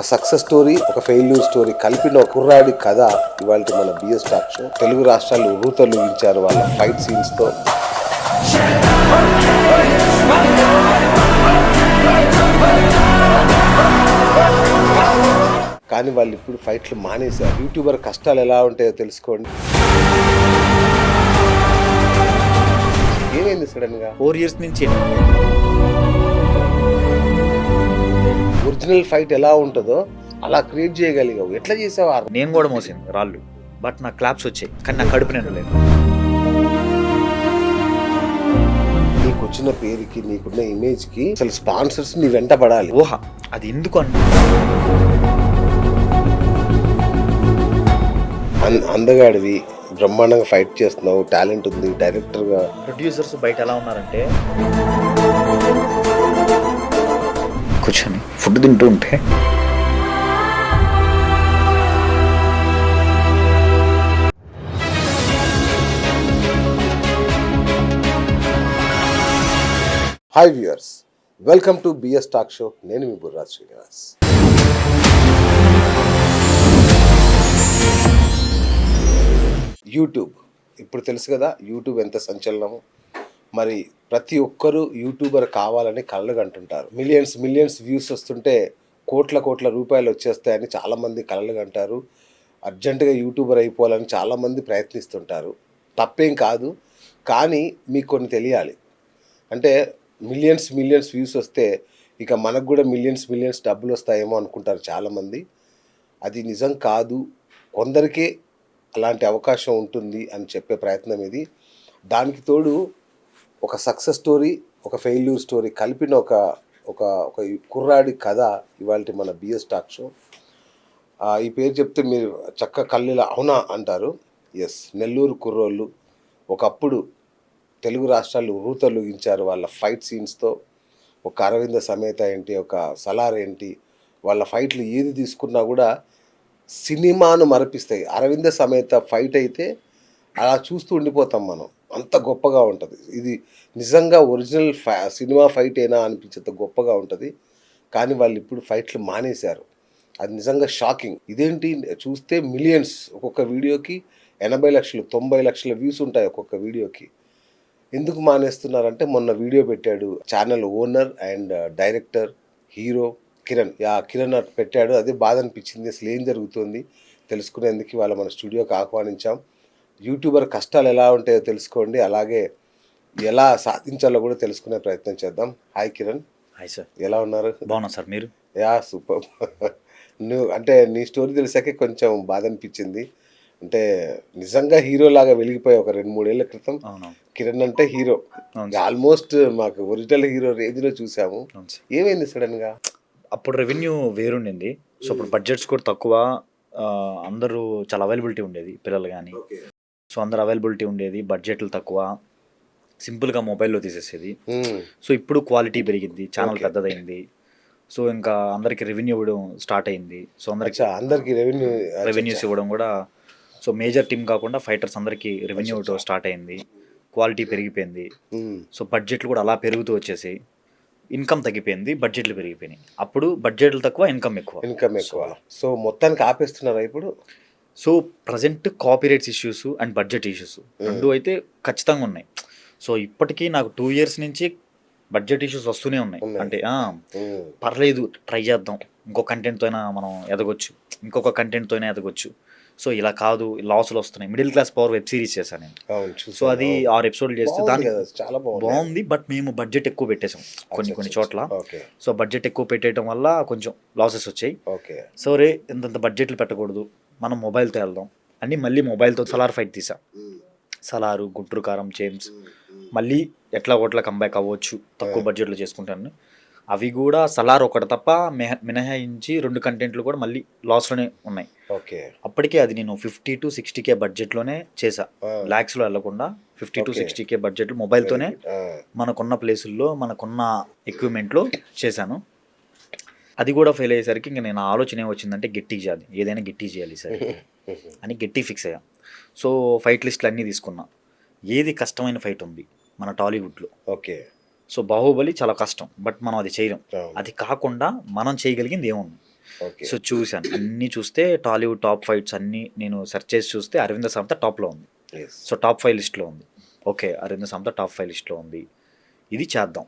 Success story, ఒక failure story కలిపిన ఒక కుర్రాడి కథ ఇవాళ మన బిఎస్ టాక్ షో. తెలుగు రాష్ట్రాలు ఊతలుగించారు వాళ్ళ ఫైట్ సీన్స్ తో. కానీ వాళ్ళు ఇప్పుడు ఫైట్లు మానేశారు. యూట్యూబర్ కష్టాలు ఎలా ఉంటాయో తెలుసుకోండి. ఏమైంది సడన్ గా? 4 years నుంచి ఒరిజినల్ ఫైట్ ఎలా ఉంటుందో అలా క్రియేట్ చేయగలిగావు. ఎట్లా చేసావు? నేను కూడా మోసాను రాళ్ళు, బట్ నాకు క్లాప్స్ వచ్చాయి, కానీ నా కడుపు నిండలేదు. నీకు వచ్చిన పేరుకి, నీకున్న ఇమేజ్ కి అసలు స్పాన్సర్స్ నీ వెంట పడాలి. ఊహ అది ఎందుకు అందగాడివి, బ్రహ్మాండంగా ఫైట్ చేస్తున్నావు, టాలెంట్ ఉంది, డైరెక్టర్ గా. ప్రొడ్యూసర్స్ బయట ఎలా ఉన్నారంటే, కూర్చొని ఫుడ్ తింటూ ఉంటే hi viewers, welcome to BS talk show. నేను మీ బుర్రా శ్రీనివాస్. యూట్యూబ్ ఇప్పుడు తెలుసు కదా, యూట్యూబ్ ఎంత సంచలనము. మరి ప్రతి ఒక్కరూ యూట్యూబర్ కావాలని కళ్ళకు అంటుంటారు. మిలియన్స్ వ్యూస్ వస్తుంటే కోట్ల రూపాయలు వచ్చేస్తాయని చాలామంది కళ్ళకు అంటారు. అర్జెంటుగా యూట్యూబర్ అయిపోవాలని చాలామంది ప్రయత్నిస్తుంటారు. తప్పేం కాదు, కానీ మీకు కొన్ని తెలియాలి. అంటే మిలియన్స్ వ్యూస్ వస్తే ఇక మనకు కూడా మిలియన్స్ డబ్బులు వస్తాయేమో అనుకుంటారు చాలామంది. అది నిజం కాదు. కొందరికే అలాంటి అవకాశం ఉంటుంది అని చెప్పే ప్రయత్నం ఇది. దానికి తోడు ఒక సక్సెస్ స్టోరీ, ఒక ఫెయిల్యూర్ స్టోరీ కలిపిన ఒక కుర్రాడి కథ ఇవాళ మన బిఎస్ టాక్ షో. ఈ పేరు చెప్తే మీరు చక్క కళ్ళిలా అవునా అంటారు. ఎస్, నెల్లూరు కుర్రోళ్ళు ఒకప్పుడు తెలుగు రాష్ట్రాలు ఊతలుగించారు వాళ్ళ ఫైట్ సీన్స్తో. ఒక అరవింద సమేత ఏంటి, ఒక సలార్ ఏంటి, వాళ్ళ ఫైట్లు ఏది తీసుకున్నా కూడా సినిమాను మరపిస్తాయి. అరవింద సమేత ఫైట్ అయితే అలా చూస్తూ ఉండిపోతాం మనం, అంత గొప్పగా ఉంటుంది. ఇది నిజంగా ఒరిజినల్ సినిమా ఫైట్ అయినా అనిపించేంత గొప్పగా ఉంటుంది. కానీ వాళ్ళు ఇప్పుడు ఫైట్లు మానేశారు. అది నిజంగా షాకింగ్. ఇదేంటి చూస్తే మిలియన్స్, ఒక్కొక్క వీడియోకి 80 లక్షలు 90 లక్షల వ్యూస్ ఉంటాయి ఒక్కొక్క వీడియోకి. ఎందుకు మానేస్తున్నారంటే, మొన్న వీడియో పెట్టాడు channel owner and director hero Kiran పెట్టాడు. అదే బాధ అనిపించింది. అసలు ఏం జరుగుతుంది తెలుసుకునేందుకు ఇవాళ మన స్టూడియోకి ఆహ్వానించాం. యూట్యూబర్ కష్టాలు ఎలా ఉంటాయో తెలుసుకోండి, అలాగే ఎలా సాధించాలో కూడా తెలుసుకునే ప్రయత్నం చేద్దాం. హాయ్ కిరణ్. హాయ్ సార్, ఎలా ఉన్నారు? బాగున్నా సార్, మీరు? సూపర్. నువ్వు అంటే నీ స్టోరీ తెలిసాకే కొంచెం బాధ అనిపించింది. అంటే నిజంగా హీరో లాగా వెలిగిపోయా ఒక 2-3 ఏళ్ల క్రితం. కిరణ్ అంటే హీరో, ఆల్మోస్ట్ మాకు ఒరిజినల్ హీరో రేంజ్లో చూసాము. ఏమైంది సడన్ గా? అప్పుడు రెవెన్యూ వేరుండింది. సో అప్పుడు బడ్జెట్స్ కూడా తక్కువ, అందరూ చాలా అవైలబిలిటీ ఉండేది, పిల్లలు కానీ. సో అందరు అవైలబిలిటీ ఉండేది, బడ్జెట్లు తక్కువ, సింపుల్గా మొబైల్లో తీసేసేది. సో ఇప్పుడు క్వాలిటీ పెరిగింది, ఛానల్ పెద్దదైంది. సో ఇంకా అందరికి రెవెన్యూ ఇవ్వడం స్టార్ట్ అయింది. సో అందరికి రెవెన్యూస్ ఇవ్వడం కూడా, సో మేజర్ టీమ్ కాకుండా ఫైటర్స్ అందరికీ రెవెన్యూ ఇవ్వడం స్టార్ట్ అయింది. క్వాలిటీ పెరిగిపోయింది. సో బడ్జెట్లు కూడా అలా పెరుగుతూ వచ్చేసి ఇన్కమ్ తగ్గిపోయింది, బడ్జెట్లు పెరిగిపోయినాయి. అప్పుడు బడ్జెట్లు తక్కువ, ఇన్కమ్ ఎక్కువ. సో మొత్తానికి ఆపేస్తున్నారా ఇప్పుడు? So present copyrights issues and budget issues రెండు అయితే ఖచ్చితంగా ఉన్నాయి. సో ఇప్పటికీ నాకు 2 years నుంచి బడ్జెట్ ఇష్యూస్ వస్తూనే ఉన్నాయి. అంటే పర్లేదు, ట్రై చేద్దాం, ఇంకో కంటెంట్తో అయినా మనం ఎదగొచ్చు, ఇంకొక కంటెంట్తో అయినా ఎదగొచ్చు. సో ఇలా కాదు, లాసులు వస్తున్నాయి. Middle class power web series చేశాను నేను. సో అది 6 episodes చేస్తే దానికి చాలా బాగుంది. బట్ మేము బడ్జెట్ ఎక్కువ పెట్టేసాం కొన్ని చోట్ల. సో బడ్జెట్ ఎక్కువ పెట్టేయడం వల్ల కొంచెం లాసెస్ వచ్చాయి. సో ఇంత బడ్జెట్లు పెట్టకూడదు, మనం మొబైల్తో వెళ్దాం అని మళ్ళీ మొబైల్తో సలార్ ఫైట్ తీసా. సలారు, గుంటూరు కారం, జేమ్స్ మళ్ళీ ఎట్లా కంబ్యాక్ అవ్వచ్చు, తక్కువ బడ్జెట్లో చేసుకుంటాను. అవి కూడా సలార్ ఒకటి తప్ప మినహాయించి 2 కంటెంట్లు కూడా మళ్ళీ లాస్లోనే ఉన్నాయి. అప్పటికే అది నేను 50 to 60K బడ్జెట్లోనే చేసా, ల్యాక్స్లో వెళ్ళకుండా 50 to 60K బడ్జెట్లో మొబైల్తోనే మనకున్న ప్లేసుల్లో మనకున్న ఎక్విప్మెంట్లో చేశాను. అది కూడా ఫెయిల్ అయ్యేసరికి ఇంకా నేను ఆలోచన ఏమొచ్చిందంటే, గట్టి చేయాలి, ఏదైనా గట్టి చేయాలి సరే అని గట్టి ఫిక్స్ అయ్యా. సో ఫైట్ లిస్టులు అన్నీ తీసుకున్నా. ఏది కష్టమైన ఫైట్ ఉంది మన టాలీవుడ్లో? సో బాహుబలి చాలా కష్టం, బట్ మనం అది చేయలేం. అది కాకుండా మనం చేయగలిగింది ఏముంది? ఓకే. సో చూశాను, అన్నీ చూస్తే టాలీవుడ్ టాప్ ఫైట్స్ అన్నీ నేను సెర్చ్ చేసి చూస్తే అరవింద సమేత టాప్లో ఉంది. యెస్. సో టాప్ 5 లిస్ట్లో ఉంది. ఓకే, అరవింద సమేత టాప్ 5 లిస్ట్లో ఉంది, ఇది చేద్దాం.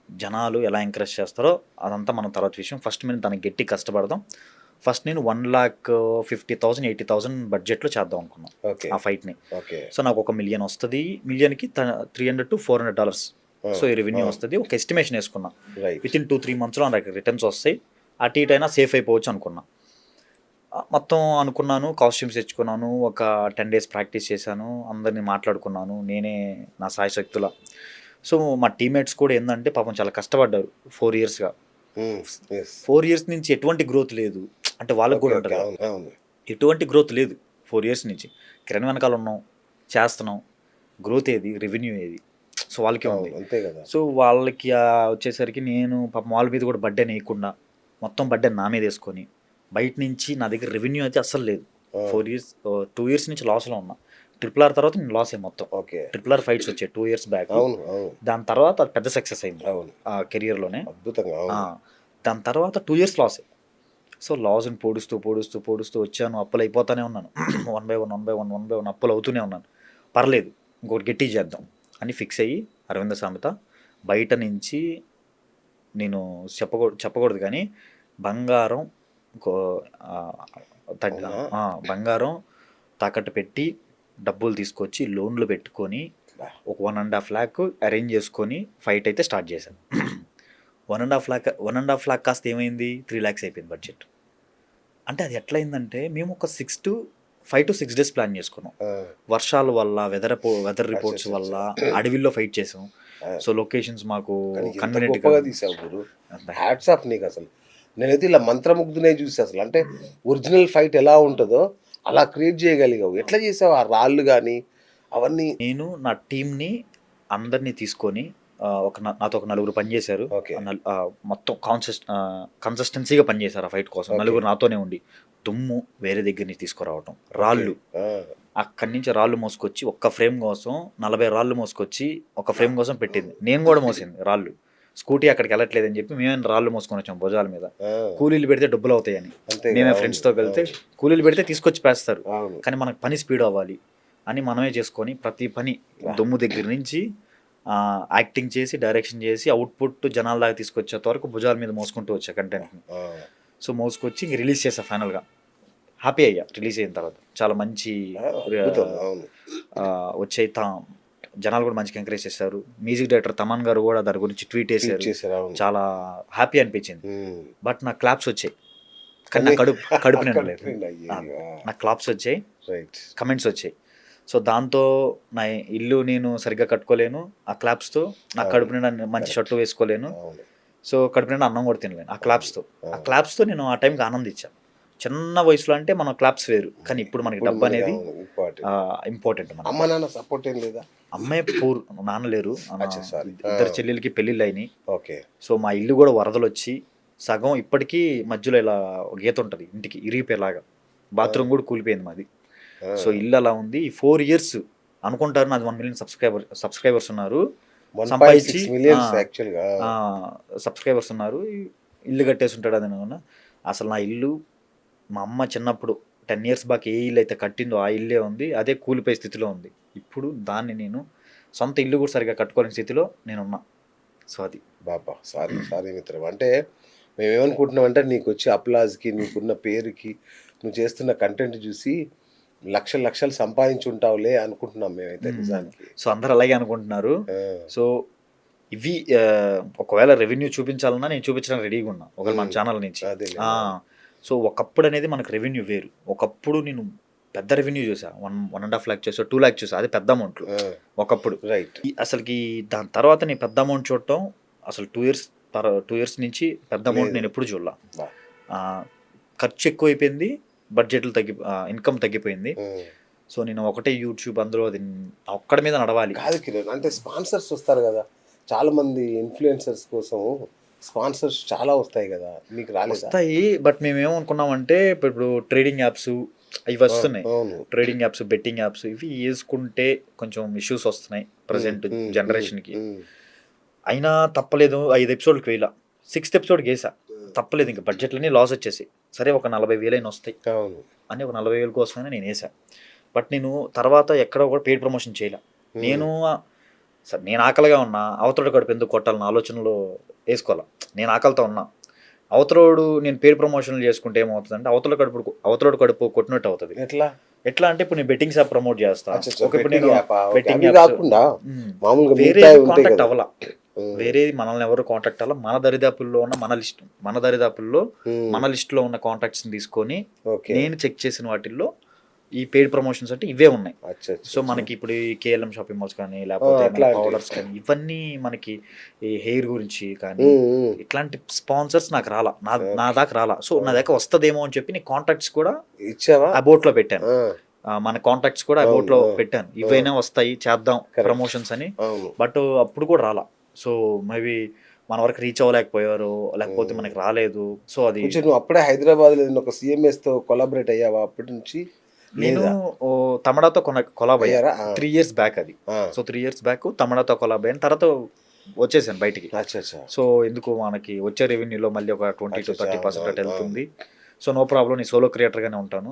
జనాలు ఎలా ఎంకరేజ్ చేస్తారో అదంతా మనం తర్వాత విషయం. ఫస్ట్ మేము దానికి గట్టి కష్టపడదాం. ఫస్ట్ నేను 1,50,000 80,000 బడ్జెట్లో చేద్దాం అనుకున్నాను ఓకే. ఆ ఫైట్ని. ఓకే. సో నాకు $1 million వస్తుంది, మిలియన్కి $300 to $400 సో ఈ రెవెన్యూ వస్తుంది. ఒక ఎస్టిమేషన్ వేసుకున్నా, రైట్. విత్ ఇన్ 2-3 monthsలో నాకు రిటర్న్స్ వస్తాయి, అటు ఇటు అయినా సేఫ్ అయిపోవచ్చు అనుకున్నా. మొత్తం అనుకున్నాను, కాస్ట్యూమ్స్ తెచ్చుకున్నాను, ఒక 10 days ప్రాక్టీస్ చేశాను, అందరినీ మాట్లాడుకున్నాను నేనే నా సాయశక్తుల. సో మా టీమ్మేట్స్ కూడా ఏంటంటే పాపం చాలా కష్టపడ్డారు 4 yearsగా. యెస్. 4 years నుంచి ఎటువంటి గ్రోత్ లేదు, అంటే వాళ్ళకు కూడా ఉంటుంది కదా, అవును, అవును. ఎటువంటి గ్రోత్ లేదు 4 years నుంచి. కిరణ్ వెనకాల ఉన్నాం, చేస్తున్నాం, గ్రోత్ ఏది, రెవెన్యూ ఏది, సో వాళ్ళకి ఉంది. అవును, అంతే కదా. సో వాళ్ళకి వచ్చేసరికి నేను పాపం వాళ్ళ మీద కూడా బడ్డెన్ వేయకుండా మొత్తం బడ్డెన్ నా మీద వేసుకొని, బయట నుంచి నా దగ్గర రెవెన్యూ అయితే అస్సలు లేదు. 2 years నుంచి లాస్లో ఉన్నా. RRR తర్వాత నేను లాస్ అయ్యి మొత్తం. ఓకే. RRR ఫైట్స్ వచ్చాయి 2 years బ్యాక్. అవును, అవును, దాని తర్వాత అది పెద్ద సక్సెస్ అయింది అవును. ఆ కెరియర్లోనే. అద్భుతంగా. అవును. దాని తర్వాత 2 years లాస్. సో లాస్ని పొడుస్తూ పొడుస్తూ పొడుస్తూ వచ్చాను, అప్పులు అయిపోతూనే ఉన్నాను. 1 by 1 అప్పులు అవుతూనే ఉన్నాను. పర్లేదు, ఇంకోటి గట్టి చేద్దాం అని ఫిక్స్ అయ్యి అరవింద సమేత బయట నుంచి నేను చెప్పకూడదు కానీ బంగారం బంగారం తాకట్టు పెట్టి డబ్బులు తీసుకొచ్చి లోన్లు పెట్టుకొని ఒక 1.5 lakh అరేంజ్ చేసుకొని ఫైట్ అయితే స్టార్ట్ చేశాను. 1.5 lakh కాస్త ఏమైంది, 3 lakhs అయిపోయింది బడ్జెట్. అంటే అది ఎట్లయిందంటే మేము ఒక 5 to 6 days ప్లాన్ చేసుకున్నాం. వర్షాల వల్ల, వెదర్ రిపోర్ట్స్ వల్ల అడవిలో ఫైట్ చేసాం. సో లొకేషన్స్ మాకు గొప్పగా తీసావు గురు. హ్యాట్స్ ఆఫ్ నీకు. అసలు నేనైతే ఇలా మంత్రముగ్ధునే చూసి అసలు అంటే ఒరిజినల్ ఫైట్ ఎలా ఉంటుందో అలా క్రియేట్ చేయగలిగావు. ఎట్లా చేసావు ఆ రాళ్ళు కానీ అవన్నీ? నేను నా టీంని అందరినీ తీసుకొని నాతో ఒక 4 పనిచేశారు. మొత్తం కన్సిస్టెన్సీగా పనిచేశారు ఆ ఫైట్ కోసం. 4 నాతోనే ఉండి దుమ్ము వేరే దగ్గర నుంచి తీసుకురావటం, రాళ్ళు అక్కడి నుంచి రాళ్ళు మోసుకొచ్చి ఒక్క ఫ్రేమ్ కోసం 40 రాళ్ళు మోసుకొచ్చి ఒక ఫ్రేమ్ కోసం పెట్టింది. నేను కూడా మోసింది రాళ్ళు. స్కూటీ అక్కడికి వెళ్ళట్లేదని చెప్పి మేమే రాళ్ళు మోసుకొని వచ్చాం భుజాల మీద. కూలీలు పెడితే డబ్బులు అవుతాయని మేమే ఫ్రెండ్స్తో కలితే కూలీలు పెడితే తీసుకొచ్చి పేస్తారు, కానీ మనకు పని స్పీడ్ అవ్వాలి అని మనమే చేసుకొని ప్రతి పని దుమ్ము దగ్గర నుంచి యాక్టింగ్ చేసి, డైరెక్షన్ చేసి, అవుట్పుట్ జనాల దాకా తీసుకొచ్చేంత వరకు భుజాల మీద మోసుకుంటూ వచ్చా కంటెంట్ని. సో మోసుకొచ్చి ఇంక రిలీజ్ చేసా ఫైనల్గా. హ్యాపీ అయ్యా రిలీజ్ అయిన తర్వాత. చాలా మంచి వచ్చాయి, జనాలు కూడా మంచిగా ఎంకరేజ్ చేశారు. మ్యూజిక్ డైరెక్టర్ తమన్ గారు కూడా దాని గురించి ట్వీట్ చేశారు, చాలా హ్యాపీ అనిపించింది. బట్ నాకు క్లాప్స్ వచ్చాయి, కానీ నా కడుపు నిండలేదు. నాకు క్లాప్స్ వచ్చాయి, కమెంట్స్ వచ్చాయి. సో దాంతో నా ఇల్లు నేను సరిగ్గా కట్టుకోలేను ఆ క్లాప్స్తో, నా కడుపు నిండా మంచి షర్టు వేసుకోలేను, సో కడుపు నిండా అన్నం కూడా తినలేను ఆ క్లాప్స్తో నేను ఆ టైంకి ఆనందించాను. చిన్న వయసులో అంటే మన క్లాప్స్ వేరు, కానీ ఇప్పుడు మనకి డబ్బు అనేది ఇంపార్టెంట్. అమ్మ నాన్న సపోర్ట్ ఏం లేదా? అమ్మాయి పూర్, నాన్న లేరు. 2 చెల్లెలకి పెళ్ళిళ్ళు అయినాయి. ఓకే. సో మా ఇల్లు కూడా వరదలు వచ్చి సగం ఇప్పటికీ మధ్యలో ఇలా గీత ఉంటుంది ఇంటికి ఇరిగిపోయేలాగా, బాత్రూమ్ కూడా కూలిపోయింది మాది. సో ఇల్లు అలా ఉంది. 4 years అనుకుంటారు నాది 1 million సబ్స్క్రైబర్స్ ఉన్నారు, సంపాదించి సబ్స్క్రైబర్స్ ఉన్నారు, ఇల్లు కట్టేసి ఉంటాడు అది. అసలు నా ఇల్లు మా అమ్మ చిన్నప్పుడు 10 years బ్యాక్ ఏ ఇల్లు అయితే కట్టిందో ఆ ఇల్లే ఉంది, అదే కూలిపోయే స్థితిలో ఉంది. ఇప్పుడు దాన్ని నేను సొంత ఇల్లు కూడా సరిగా కట్టుకోలేని స్థితిలో నేనున్నా. సో అది బాబా. సారీ మిత్రం. అంటే మేమేమనుకుంటున్నామంటే నీకు వచ్చే అప్లాజ్కి, నీకున్న పేరుకి, నువ్వు చేస్తున్న కంటెంట్ చూసి లక్షలు సంపాదించుంటావులే అనుకుంటున్నాం మేమైతే నిజానికి. సో అందరు అలాగే అనుకుంటున్నారు. సో ఇవి ఒకవేళ రెవెన్యూ చూపించాలన్నా నేను చూపించడానికి రెడీగా ఉన్నా ఒకవేళ మన ఛానల్ నుంచి. సో ఒకప్పుడు అనేది మనకు రెవెన్యూ వేరు. ఒకప్పుడు నేను పెద్ద రెవెన్యూ చూసా, 1.5 lakh చూసా, 2 lakh చూసా, అది పెద్ద అమౌంట్లు ఒకప్పుడు. అసలుకి దాని తర్వాత నేను పెద్ద అమౌంట్ చూడటం అసలు 2 years నుంచి పెద్ద అమౌంట్ నేను ఎప్పుడు చూడలా. ఖర్చు ఎక్కువ అయిపోయింది, బడ్జెట్లు ఇన్కమ్ తగ్గిపోయింది. సో నేను ఒకటే యూట్యూబ్, అందులో అది ఒక్కడి మీద నడవాలి. కాదు కిరణ్, అంటే స్పాన్సర్స్ వస్తారు కదా, చాలా మంది ఇన్ఫ్లుయెన్సర్స్ కోసం స్పాన్సర్స్ చాలా వస్తాయి కదా, మీకు రాలేదు? వస్తాయి, బట్ మేము ఏమనుకున్నామంటే ఇప్పుడు ట్రేడింగ్ యాప్స్ ఇవి వస్తున్నాయి, ట్రేడింగ్ యాప్స్, బెట్టింగ్ యాప్స్, ఇవి వేసుకుంటే కొంచెం ఇష్యూస్ వస్తున్నాయి ప్రజెంట్ జనరేషన్కి. అయినా తప్పలేదు, 5 episodes వేయాల, 6th episode వేసా. తప్పలేదు, ఇంకా బడ్జెట్లన్నీ లాస్ వచ్చేసి సరే ఒక 40,000 అయినా వస్తాయి అవును. అని ఒక 40,000 కోసమైనా నేను వేసా. బట్ నేను తర్వాత ఎక్కడ కూడా పెయిడ్ ప్రమోషన్ చేయలే. నేను సరే నేను ఆకలిగా ఉన్నా, అవతల కడుపు ఎందుకు కొట్టాలన్న ఆలోచనలో వేసుకోవాలా. నేను ఆకలితో ఉన్నా, అవతలోడు నేను పెయిడ్ ప్రమోషన్లు చేసుకుంటే ఏమవుతుంది అంటే అవతలోడు కడుపు కొట్టినట్టు అవుతుంది. ఎట్లా అంటే ఇప్పుడు నేను బెట్టింగ్ యాప్ ప్రమోట్ చేస్తా, ఇప్పుడు నేను బెట్టింగ్ కాకుండా మామూలుగా వేరే మిగతావి ఉంటాయి కాంటాక్ట్ కదా. అవ్వాల, వేరే మనల్ని ఎవరు కాంటాక్ట్ అవ్వాల, మన దరిదాపుల్లో ఉన్న మన దరిదాపుల్లో మన లిస్ట్లో ఉన్న కాంటాక్ట్స్ని తీసుకొని నేను చెక్ చేసిన వాటిల్లో ఈ పెయిడ్ ప్రమోషన్స్ అంటే ఇవే ఉన్నాయి. సో మనకి ఇప్పుడు ఈ కేఎల్ఎం షాపింగ్ మాల్స్ కానీ లేకపోతే పౌడర్స్ కానీ ఇవన్నీ మనకి ఈ హెయిర్ గురించి కానీ ఇట్లాంటి స్పాన్సర్స్ నాకు రాలా, నా దాకా రాలా. సో నా దగ్గర వస్తుందేమో అని చెప్పి నీ కాంటాక్ట్స్ కూడా ఇచ్చావా అబౌట్ లో పెట్టాను, మన కాంటాక్ట్స్ కూడా అబౌట్ లో పెట్టాను, ఇవైనా వస్తాయి చేద్దాం ప్రమోషన్స్ అని. బట్ అప్పుడు కూడా రాలా. సో మేబీ మన వరకు రీచ్ అవ్వలేకపోయారు, లేకపోతే మనకి రాలేదు. సో అది నువ్వు అప్పుడే హైదరాబాద్ లో ఒక సిఎంఎస్ తో కొలాబరేట్ అయ్యావా అప్పటి నుంచి? నేను తమిళతో కొలాబ్ అయ్యారా 3 years బ్యాక్ అది. సో 3 years బ్యాక్ తమిళతో కొలాబ్ అయిన తర్వాత వచ్చేసాను బయటికి. సో ఎందుకు మనకి వచ్చే రెవెన్యూలో మళ్ళీ ఒక 20 to 30% అటు వెళ్తుంది. సో నో ప్రాబ్లం, నేను సోలో క్రియేటర్గానే ఉంటాను,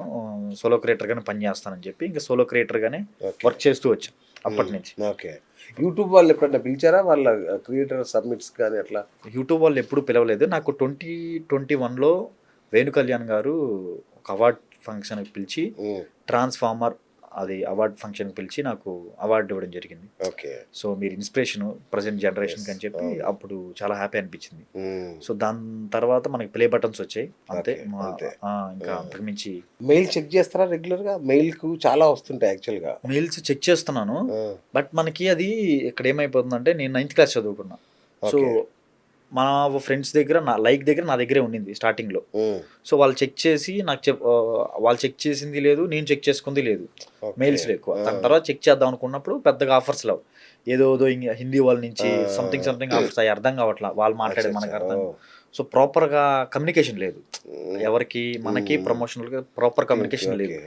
సోలో క్రియేటర్గానే పని చేస్తానని చెప్పి ఇంకా సోలో క్రియేటర్గానే వర్క్ చేస్తూ వచ్చాను అప్పటి నుంచి. ఓకే. యూట్యూబ్ వాళ్ళు ఎప్పుడన్నా పిలిచారా వాళ్ళ క్రియేటర్ సబ్మిట్స్ కానీ అట్లా? యూట్యూబ్ వాళ్ళు ఎప్పుడు పిలవలేదు. నాకు 2021లో వేణు కళ్యాణ్ గారు ఒక అవార్డ్ ఫంక్షన్కి పిలిచి ట్రాన్స్ఫార్మర్ అది అవార్డ్ ఫంక్షన్కి పిలిచి నాకు అవార్డు ఇవ్వడం జరిగింది. ఓకే. సో మీరు ఇన్స్పిరేషన్ ప్రజెంట్ జనరేషన్కి అని చెప్పి అప్పుడు చాలా హ్యాపీ అనిపించింది. సో దాని తర్వాత మనకి ప్లే బటన్స్ వచ్చాయి అంతే. ఇంకా అంతకుమించి మెయిల్ చెక్ చేస్తారా రెగ్యులర్గా? మెయిల్కు చాలా వస్తుంటాయి యాక్చువల్గా. మెయిల్స్ చెక్ చేస్తున్నాను, బట్ మనకి అది ఇక్కడ ఏమైపోతుందంటే నేను 9th class చదువుకున్నా. సో మా ఫ్రెండ్స్ దగ్గర నా దగ్గరే ఉండింది స్టార్టింగ్లో. సో వాళ్ళు చెక్ చేసి నాకు వాళ్ళు చెక్ చేసింది లేదు, నేను చెక్ చేసుకుంది లేదు మెయిల్స్లో ఎక్కువ. దాని తర్వాత చెక్ చేద్దాం అనుకున్నప్పుడు పెద్దగా ఆఫర్స్ లేవు, ఏదో హిందీ వాళ్ళ నుంచి సంథింగ్ ఆఫర్స్ అవి అర్థం కావట్లా, వాళ్ళు మాట్లాడేది మనకు అర్థం. సో ప్రాపర్గా కమ్యూనికేషన్ లేదు, ఎవరికి మనకి ప్రమోషనల్గా ప్రాపర్ కమ్యూనికేషన్ లేదు.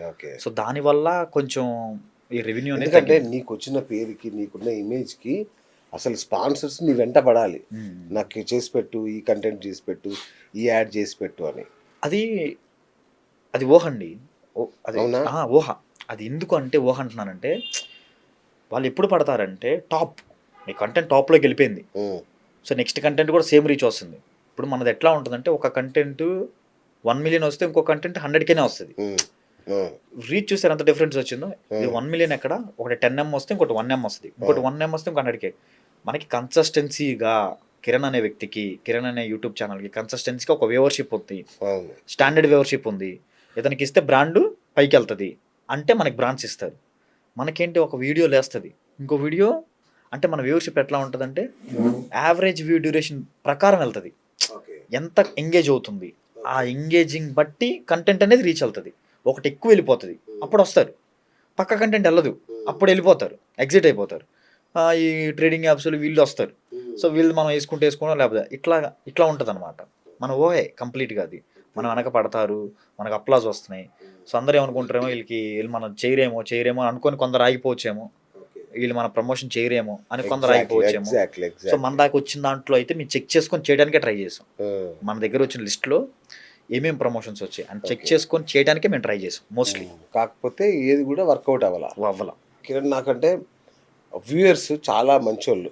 సో దానివల్ల కొంచెం ఈ రెవెన్యూ అనేది, ఎందుకంటే నీకు వచ్చిన పేరుకి నీకున్న ఇమేజ్కి అసలు స్పాన్సర్స్ నీ వెంట పడాలి, నాకు చేసి పెట్టు, ఈ కంటెంట్ చేసి పెట్టు, ఈ యాడ్ చేసి పెట్టు అని. అది ఊహండి, అది ఊహ. అది ఎందుకు అంటే ఊహ అంటున్నానంటే వాళ్ళు ఎప్పుడు పడతారంటే మీ కంటెంట్ టాప్లోకి వెళ్ళిపోయింది, సో నెక్స్ట్ కంటెంట్ కూడా సేమ్ రీచ్ వస్తుంది. ఇప్పుడు మనది ఎట్లా ఉంటుందంటే ఒక కంటెంట్ 1 million వస్తే ఇంకో కంటెంట్ 100K వస్తుంది. రీచ్ చూసారు ఎంత డిఫరెన్స్ వచ్చిందో. ఇది 1 million ఎక్కడ, ఒకటి 10M వస్తే ఇంకోటి 1M వస్తుంది, ఇంకోటి 1M వస్తే ఇంకో 100K. మనకి కన్సిస్టెన్సీగా కిరణ్ అనే యూట్యూబ్ ఛానల్కి కన్సిస్టెన్సీగా ఒక వ్యూవర్షిప్ ఉంది, స్టాండర్డ్ వ్యూవర్షిప్ ఉంది. ఇతనికి ఇస్తే బ్రాండ్ పైకి వెళ్తుంది అంటే మనకి బ్రాండ్స్ ఇస్తారు. మనకేంటి ఒక వీడియో లేస్తుంది, ఇంకో వీడియో అంటే మన వ్యూవర్షిప్ ఎట్లా ఉంటుందంటే యావరేజ్ వ్యూ డ్యూరేషన్ ప్రకారం వెళ్తుంది, ఎంత ఎంగేజ్ అవుతుంది ఆ ఎంగేజింగ్ బట్టి కంటెంట్ అనేది రీచ్ అవుతుంది. ఒకటి ఎక్కువ వెళ్ళిపోతుంది అప్పుడు వస్తారు, పక్క కంటెంట్ వెళ్ళదు అప్పుడు వెళ్ళిపోతారు, ఎగ్జిట్ అయిపోతారు. ఈ ట్రేడింగ్ యాప్స్లో వీళ్ళు వస్తారు, సో వీళ్ళు మనం వేసుకోవడం లేకపోతే ఇట్లా ఉంటుంది అనమాట. మన ఓహే కంప్లీట్గా అది మనం వెనక పడతారు, మనకు అప్లాజ్ వస్తున్నాయి. సో అందరూ ఏమనుకుంటారేమో వీళ్ళు మనం చేయరేమో అనుకొని కొందరు ఆగిపోవచ్చేమో, వీళ్ళు మన ప్రమోషన్ చేయరేమో అని కొందరు ఆగిపోవచ్చేమో. సో మన దాకా వచ్చిన దాంట్లో అయితే మేము చెక్ చేసుకొని చేయడానికే ట్రై చేసాం. మన దగ్గర వచ్చిన లిస్ట్లో ఏమేమి ప్రమోషన్స్ వచ్చాయి అని చెక్ చేసుకొని చేయడానికే మేము ట్రై చేసాం మోస్ట్లీ. కాకపోతే ఏది కూడా వర్కౌట్ అవ్వాల. కిరణ్ నాకంటే వ్యూయర్స్ చాలా మంచోళ్ళు,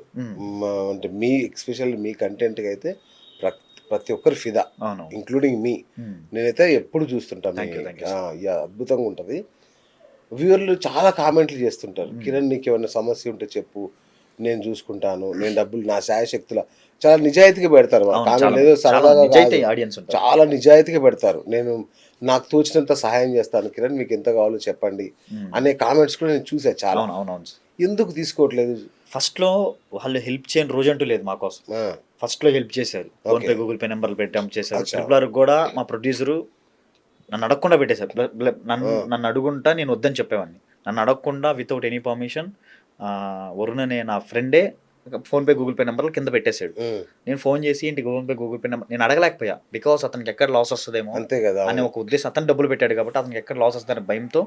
అంటే మీ ఎస్పెషల్లీ మీ కంటెంట్కి అయితే ప్రతి ఒక్కరు ఫిదా, ఇంక్లూడింగ్ మీ. నేనైతే ఎప్పుడు చూస్తుంటాను, అద్భుతంగా ఉంటుంది. వ్యూవర్లు చాలా కామెంట్లు చేస్తుంటారు, కిరణ్ నీకు ఏమైనా సమస్య ఉంటే చెప్పు, నేను చూసుకుంటాను, నేను డబ్బులు నా శాయశక్తుల చాలా నిజాయితీగా పెడతారు కామెంట్, ఏదో సరదాగా చాలా నిజాయితీగా పెడతారు. నేను నాకు తోచినంత సహాయం చేస్తాను కిరణ్, మీకు ఎంత కావాలో చెప్పండి అనే కామెంట్స్ కూడా నేను చూసాను చాలా. ఎందుకు తీసుకోవట్లేదు? ఫస్ట్లో వాళ్ళు హెల్ప్ చేయని రోజంటూ లేదు మా కోసం. ఫస్ట్లో హెల్ప్ చేశారు, ఫోన్పే గూగుల్ పే నెంబర్లు పెట్టాం చేశారు. ట్రిపుల్ కూడా మా ప్రొడ్యూసరు నన్ను అడగకుండా పెట్టేశారు. నన్ను అడుగుంటా నేను వద్దని చెప్పేవాడిని, నన్ను అడగకుండా వితౌట్ ఎనీ పర్మిషన్ వరుణ్ అనే నా ఫ్రెండే ఫోన్పే గూగుల్ పే నెంబర్లు కింద పెట్టేశాడు. నేను ఫోన్ చేసి ఏంటి గూగుల్ పే నెంబర్ నేను అడగలేకపోయా, బికాస్ అతనికి ఎక్కడ లాస్ వస్తుందేమో అనే ఒక ఉద్దేశం. అతను డబ్బులు పెట్టాడు కాబట్టి అతనికి ఎక్కడ లాస్ వస్తుందనే భయంతో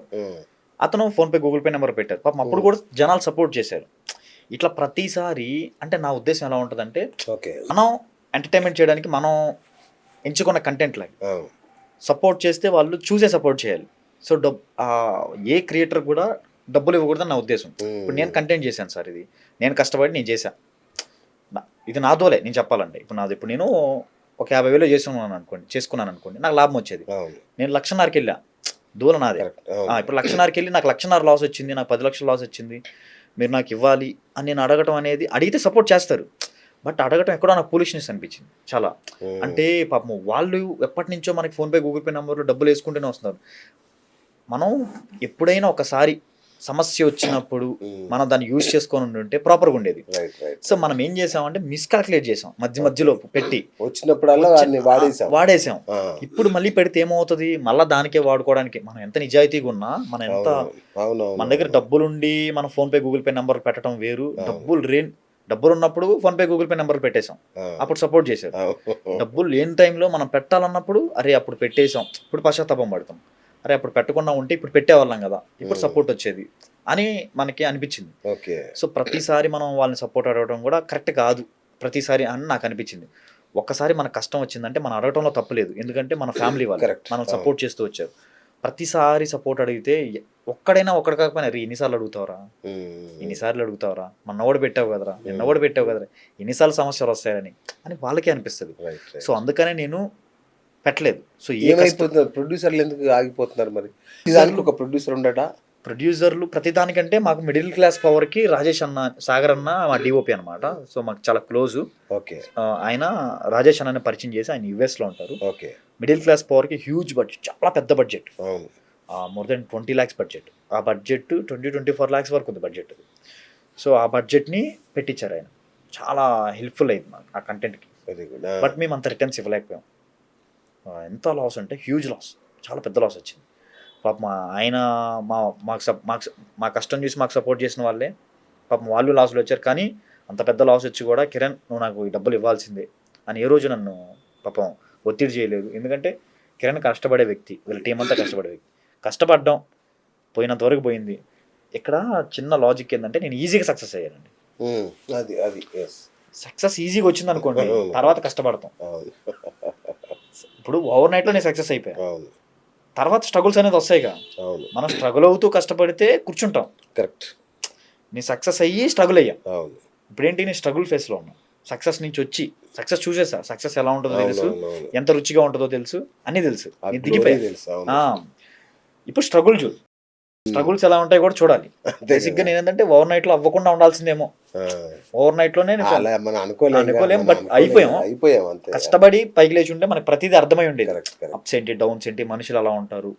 అతను ఫోన్పే గూగుల్ పే నెంబర్ పెట్టారు. పాపం అప్పుడు కూడా జనాలు సపోర్ట్ చేశారు. ఇట్లా ప్రతిసారి అంటే నా ఉద్దేశం ఎలా ఉంటుందంటే మనం ఎంటర్టైన్మెంట్ చేయడానికి మనం ఎంచుకున్న కంటెంట్ లాగా అవును. సపోర్ట్ చేస్తే వాళ్ళు చూసే సపోర్ట్ చేయాలి. సో ఏ క్రియేటర్ కూడా డబ్బులు ఇవ్వకూడదని నా ఉద్దేశం. ఇప్పుడు నేను కంటెంట్ చేశాను సార్, ఇది నేను కష్టపడి నేను చేశాను, ఇది నా దోలే నేను చెప్పాలంటే. ఇప్పుడు నేను ఒక 50,000 చేసుకున్నాను అనుకోండి, నాకు లాభం వచ్చేది. అవును. నేను 1,50,000కి వెళ్ళా, దూల నాదే. కరెక్ట్. అవును. ఇప్పుడు 1,50,000కి వెళ్ళి నాకు 1,50,000 లాస్ వచ్చింది, నాకు 10 లక్షలు లాస్ వచ్చింది, మీరు నాకు ఇవ్వాలి అని నేను అడగటం అనేది, అడిగితే సపోర్ట్ చేస్తారు, బట్ అడగటం ఎక్కడో నాకు పూలిష్నెస్ అనిపించింది చాలా. అంటే పాపం వాళ్ళు ఎప్పటి నుంచో మనకి ఫోన్పే గూగుల్ పే నెంబర్లు డబ్బులు వేసుకుంటూనే వస్తున్నారు. మనం ఎప్పుడైనా ఒకసారి సమస్య వచ్చినప్పుడు మనం దాన్ని యూజ్ చేసుకొని ఉంటే ప్రాపర్గా ఉండేది. Right right. సో మనం ఏం చేసామంటే మిస్కాల్కులేట్ చేసాం, మధ్యలో పెట్టి వచ్చినప్పుడల్లా దాన్ని వాడేసాం. ఇప్పుడు మళ్ళీ పెడితే ఏమవుతుంది, మళ్ళీ దానికే వాడుకోవడానికి మనం ఎంత నిజాయితీగా ఉన్నా, మన ఎంత మన దగ్గర డబ్బులుండి మనం ఫోన్పే గూగుల్ పే నెంబర్ పెట్టడం వేరు. డబ్బులు ఉన్నప్పుడు ఫోన్పే గూగుల్ పే నెంబర్లు పెట్టేశాం, అప్పుడు సపోర్ట్ చేశారు. డబ్బులు లేని టైంలో మనం పెట్టాలన్నప్పుడు అరే అప్పుడు పెట్టేసాం, ఇప్పుడు పశ్చాత్తాపం పడతాం, అరే అప్పుడు పెట్టకుండా ఉంటే ఇప్పుడు పెట్టేవాళ్ళం కదా, ఇప్పుడు సపోర్ట్ వచ్చేది అని మనకి అనిపించింది. సో ప్రతిసారి మనం వాళ్ళని సపోర్ట్ అడగడం కూడా కరెక్ట్ కాదు ప్రతిసారి అని నాకు అనిపించింది. ఒక్కసారి మన కష్టం వచ్చిందంటే మనం అడగటంలో తప్పు లేదు, ఎందుకంటే మన ఫ్యామిలీ వాళ్ళు మనం సపోర్ట్ చేస్తూ వచ్చారు. ప్రతిసారి సపోర్ట్ అడిగితే ఒక్కడైనా ఒక్కడి కాకపోయినా ఎన్నిసార్లు అడుగుతావరా, మొన్నోడు పెట్టావు కదరా, నిన్నోడు పెట్టావు కదరా, ఎన్నిసార్లు సమస్యలు వస్తాయని అని వాళ్ళకే అనిపిస్తుంది. సో అందుకనే నేను పెట్టలేదు. సో ఏమైపోతుంది, ప్రొడ్యూసర్లు ఎందుకు ఆగిపోతున్నారు మరి? దానికి ఒక ప్రొడ్యూసర్ ఉండట. ప్రొడ్యూసర్లు ప్రతిదానికంటే మాకు మిడిల్ క్లాస్ పవర్కి రాజేష్ అన్న, సాగర్ అన్న మా డిఓపి అనమాట. సో మాకు చాలా క్లోజు. ఆయన రాజేష్ అన్నని పరిచయం చేసి, ఆయన యుఎస్లో ఉంటారు. మిడిల్ క్లాస్ పవర్కి హ్యూజ్ బడ్జెట్, చాలా పెద్ద budget, more than 20 lakhs budget. ఆ బడ్జెట్ 20-24 lakhs వరకు ఉంది బడ్జెట్. సో ఆ బడ్జెట్ని పెట్టించారు ఆయన, చాలా హెల్ప్ఫుల్ అయింది మాకు ఆ కంటెంట్కి. బట్ మేము అంత రిటర్న్స్ ఇవ్వలేకపోయాం. ఎంత లాస్ అంటే హ్యూజ్ లాస్, చాలా పెద్ద లాస్ వచ్చింది. పాపం ఆయన మా కష్టం చూసి మాకు సపోర్ట్ చేసిన వాళ్ళే పాపం వాళ్ళు లాస్లో వచ్చారు. కానీ అంత పెద్ద లాస్ వచ్చి కూడా కిరణ్ నువ్వు నాకు ఈ డబ్బులు ఇవ్వాల్సిందే అని ఏ రోజు నన్ను పాపం ఒత్తిడి చేయలేదు. ఎందుకంటే కిరణ్ కష్టపడే వ్యక్తి, వీళ్ళ టీం అంతా కష్టపడే వ్యక్తి. కష్టపడ్డాం, పోయినంత వరకు పోయింది. ఇక్కడ చిన్న లాజిక్ ఏంటంటే నేను ఈజీగా సక్సెస్ అయ్యానండి. సక్సెస్ ఈజీగా వచ్చింది అనుకోండి, తర్వాత కష్టపడతాం. ఇప్పుడు ఓవర్ నైట్లో నేను సక్సెస్ అయిపోయాను, తర్వాత స్ట్రగుల్స్ అనేది వస్తాయిగా. మనం స్ట్రగుల్ అవుతూ కష్టపడితే కూర్చుంటాం. కరెక్ట్. నీ సక్సెస్ అయ్యి స్ట్రగుల్ అయ్యా. ఇప్పుడేంటి, నేను స్ట్రగుల్ ఫేస్లో ఉన్నా. సక్సెస్ నుంచి వచ్చి సక్సెస్ చూసేసా, సక్సెస్ ఎలా ఉంటుందో తెలుసు, ఎంత రుచిగా ఉంటుందో తెలుసు, అన్నీ తెలుసు, దిగిపోయా. ఇప్పుడు స్ట్రగుల్ చూడు, స్ట్రగుల్స్ ఎలా ఉంటాయి కూడా చూడాలి. బేసిక్గా నేను ఏంటంటే ఓవర్ నైట్లో అవ్వకుండా ఉండాల్సిందేమో, ఓవర్ నైట్లోనే అనుకోలేము, బట్ అయిపోయాం. కష్టపడి పైకి లేచి ఉంటే మనకి ప్రతిదీ అర్థమై ఉండేది. అప్స్ ఏంటి, డౌన్స్ ఏంటి, మనుషులు ఎలా ఉంటారు,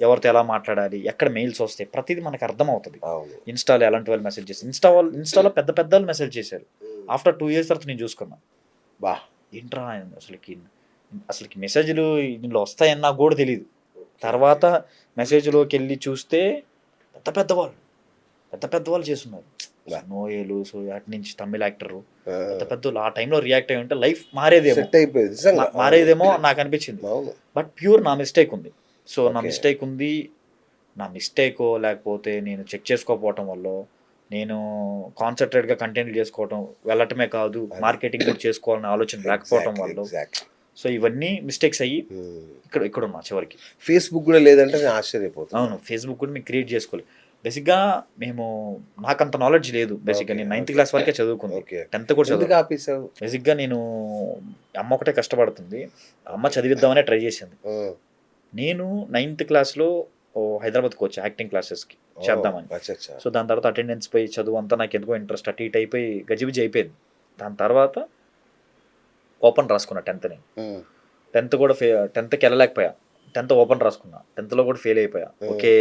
ఎవరితో ఎలా మాట్లాడాలి, ఎక్కడ మెయిల్స్ వస్తాయి, ప్రతిదీ మనకు అర్థం అవుతుంది. ఇన్స్టాలో ఎలాంటి వాళ్ళు మెసేజ్ చేసి, ఇన్స్టాలో పెద్ద పెద్ద వాళ్ళు మెసేజ్ చేశారు. ఆఫ్టర్ 2 years తర్వాత నేను చూసుకున్నా, ఏంట్రా అసలుకి మెసేజ్లు దీనిలో వస్తాయని నాకు కూడా తెలియదు. తర్వాత మెసేజ్లోకి వెళ్ళి చూస్తే పెద్ద వాళ్ళు చేస్తున్నారు. నోయేలు, సో అటు నుంచి తమిళ యాక్టరు, పెద్ద ఆ టైంలో రియాక్ట్ అయ్యి ఉంటే లైఫ్ మారేదేమో నాకు అనిపించింది. బట్ ప్యూర్ నా మిస్టేక్ ఉంది. సో నా మిస్టేకో లేకపోతే నేను చెక్ చేసుకోకపోవటం వల్ల, నేను కాన్సన్ట్రేట్గా కంటెంట్ చేసుకోవటం వెళ్ళటమే కాదు, మార్కెటింగ్ కూడా చేసుకోవాలనే ఆలోచన లేకపోవటం వల్ల, సో ఇవన్నీ మిస్టేక్స్ అయ్యి ఇక్కడ ఉన్నా చివరికి. ఫేస్బుక్ కూడా లేదంటే నేను ఆశ్చర్యపోతాను. అవును, ఫేస్బుక్ కూడా మేము క్రియేట్ చేసుకోవాలి. బేసిక్గా నాకు అంత నాలెడ్జ్ లేదు. బేసిక్గా నేను 9th class వరకే చదువుకున్నాను, 10th కూడా చదువు. బేసిక్గా నేను అమ్మ ఒకటే కష్టపడుతుంది, అమ్మ చదివిద్దామనే ట్రై చేసింది. నేను 9th classలో హైదరాబాద్కి వచ్చి యాక్టింగ్ క్లాసెస్కి చేద్దామని. సో దాని తర్వాత అటెండెన్స్ పోయి చదువు అంతా నాకు ఎందుకో ఇంట్రెస్ట్ అటు ఇటు అయిపోయి గజిబిజి అయిపోయింది. దాని తర్వాత ఓపెన్ రాసుకున్నా 10th. 10th కూడా 10thకి వెళ్ళలేకపోయా, 10th ఓపెన్ రాసుకున్నా, 10thలో కూడా ఫెయిల్ అయిపోయా. ఓకే,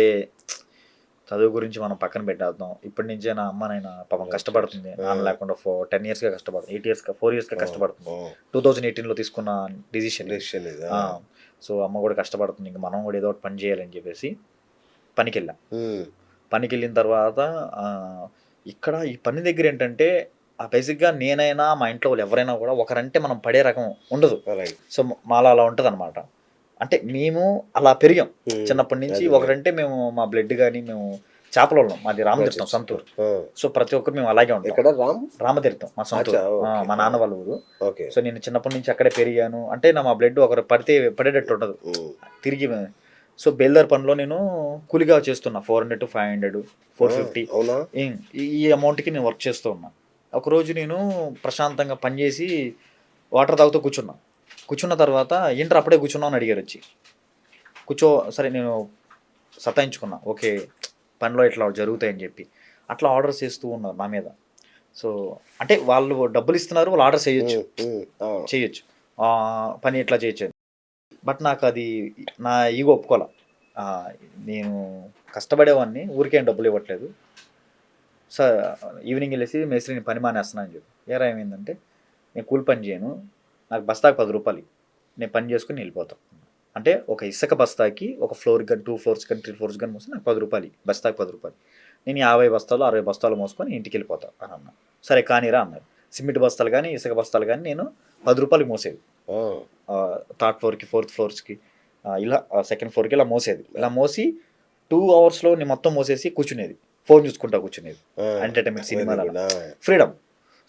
చదువు గురించి మనం పక్కన పెట్టేద్దాం, ఇప్పటి నుంచే నా అమ్మనైనా పాపం కష్టపడుతుంది, నాన్న లేకుండా 10 yearsగా కష్టపడుతుంది, 4 yearsగా కష్టపడుతుంది. 2018లో తీసుకున్న డిసిషన్. సో అమ్మ కూడా కష్టపడుతుంది, ఇంక మనం కూడా ఏదో ఒకటి పని చేయాలని చెప్పేసి పనికి వెళ్ళిన తర్వాత ఇక్కడ ఈ పని దగ్గర ఏంటంటే బేసిక్గా నేనైనా మా ఇంట్లో వాళ్ళు ఎవరైనా కూడా ఒకరంటే మనం పడే రకం ఉండదు. సో మాలా అలా ఉంటుంది అనమాట. అంటే మేము అలా పెరిగాం చిన్నప్పటి నుంచి, ఒకరంటే మేము మా బ్లడ్ కానీ మేము చేపలలో మాది రామతీర్థం సొంతూరు. సో ప్రతి ఒక్కరు మేము అలాగే ఉంటాం. ఇక్కడ రామతీర్థం మా సొంతూరు. మా నాన్న వాళ్ళ ఊరు. ఓకే. సో నేను చిన్నప్పటి నుంచి అక్కడే పెరిగాను. అంటే మా బ్లడ్ ఒకరు పడేటట్టు ఉండదు తిరిగి. సో బేల్దార్ పనిలో నేను కూలిగా చేస్తున్నా 400 to 500 450 అవునా? ఈ అమౌంట్కి నేను వర్క్ చేస్తూ ఉన్నా. ఒకరోజు నేను ప్రశాంతంగా పనిచేసి వాటర్ తాగుతూ కూర్చున్న తర్వాత ఏంటర్ అప్పుడే కూర్చున్నావు అని అడిగారు వచ్చి. సరే నేను సతాయించుకున్నా, ఓకే పనిలో ఇట్లా జరుగుతాయని చెప్పి. అట్లా ఆర్డర్స్ చేస్తూ ఉన్నారు నా మీద. సో అంటే వాళ్ళు డబ్బులు ఇస్తున్నారు, వాళ్ళు ఆర్డర్స్ చేయొచ్చు పని ఎట్లా చేయొచ్చు. బట్ నాకు అది నా ఈగో ఒప్పుకోలే. నేను కష్టపడేవాడిని, ఊరికేం డబ్బులు ఇవ్వట్లేదు. సార్ ఈవినింగ్ వెళ్ళేసి మేస్త్రిని పని మానేస్తున్నాను అని చెప్పి. ఏమైందంటే నేను కూలి పని చేయను, నాకు బస్తాకి 10 రూపాయలు, నేను పని చేసుకుని వెళ్ళిపోతాను. అంటే ఒక ఇసుక బస్తాకి ఒక ఫ్లోర్ కానీ 2 floors కానీ 3 floors కానీ మోస్తే నాకు 10 రూపాయలు, బస్తాకి 10 రూపాయలు. నేను 50 బస్తాలు 60 బస్తాలు మోసుకొని ఇంటికి వెళ్ళిపోతాను అని అన్నా. సరే కానీరా అన్నారు. సిమెంట్ బస్తాలు కానీ ఇసుక బస్తాలు కానీ నేను 10 రూపాయలకి మోసేది. 3rd floorకి 4th floorకి ఇలా 2nd floorకి ఇలా మోసేది. ఇలా మోసి 2 hours నేను మొత్తం మోసేసి కూర్చునేది, ఫోన్ చూసుకుంటా కూర్చునేది. Entertainment cinema freedom.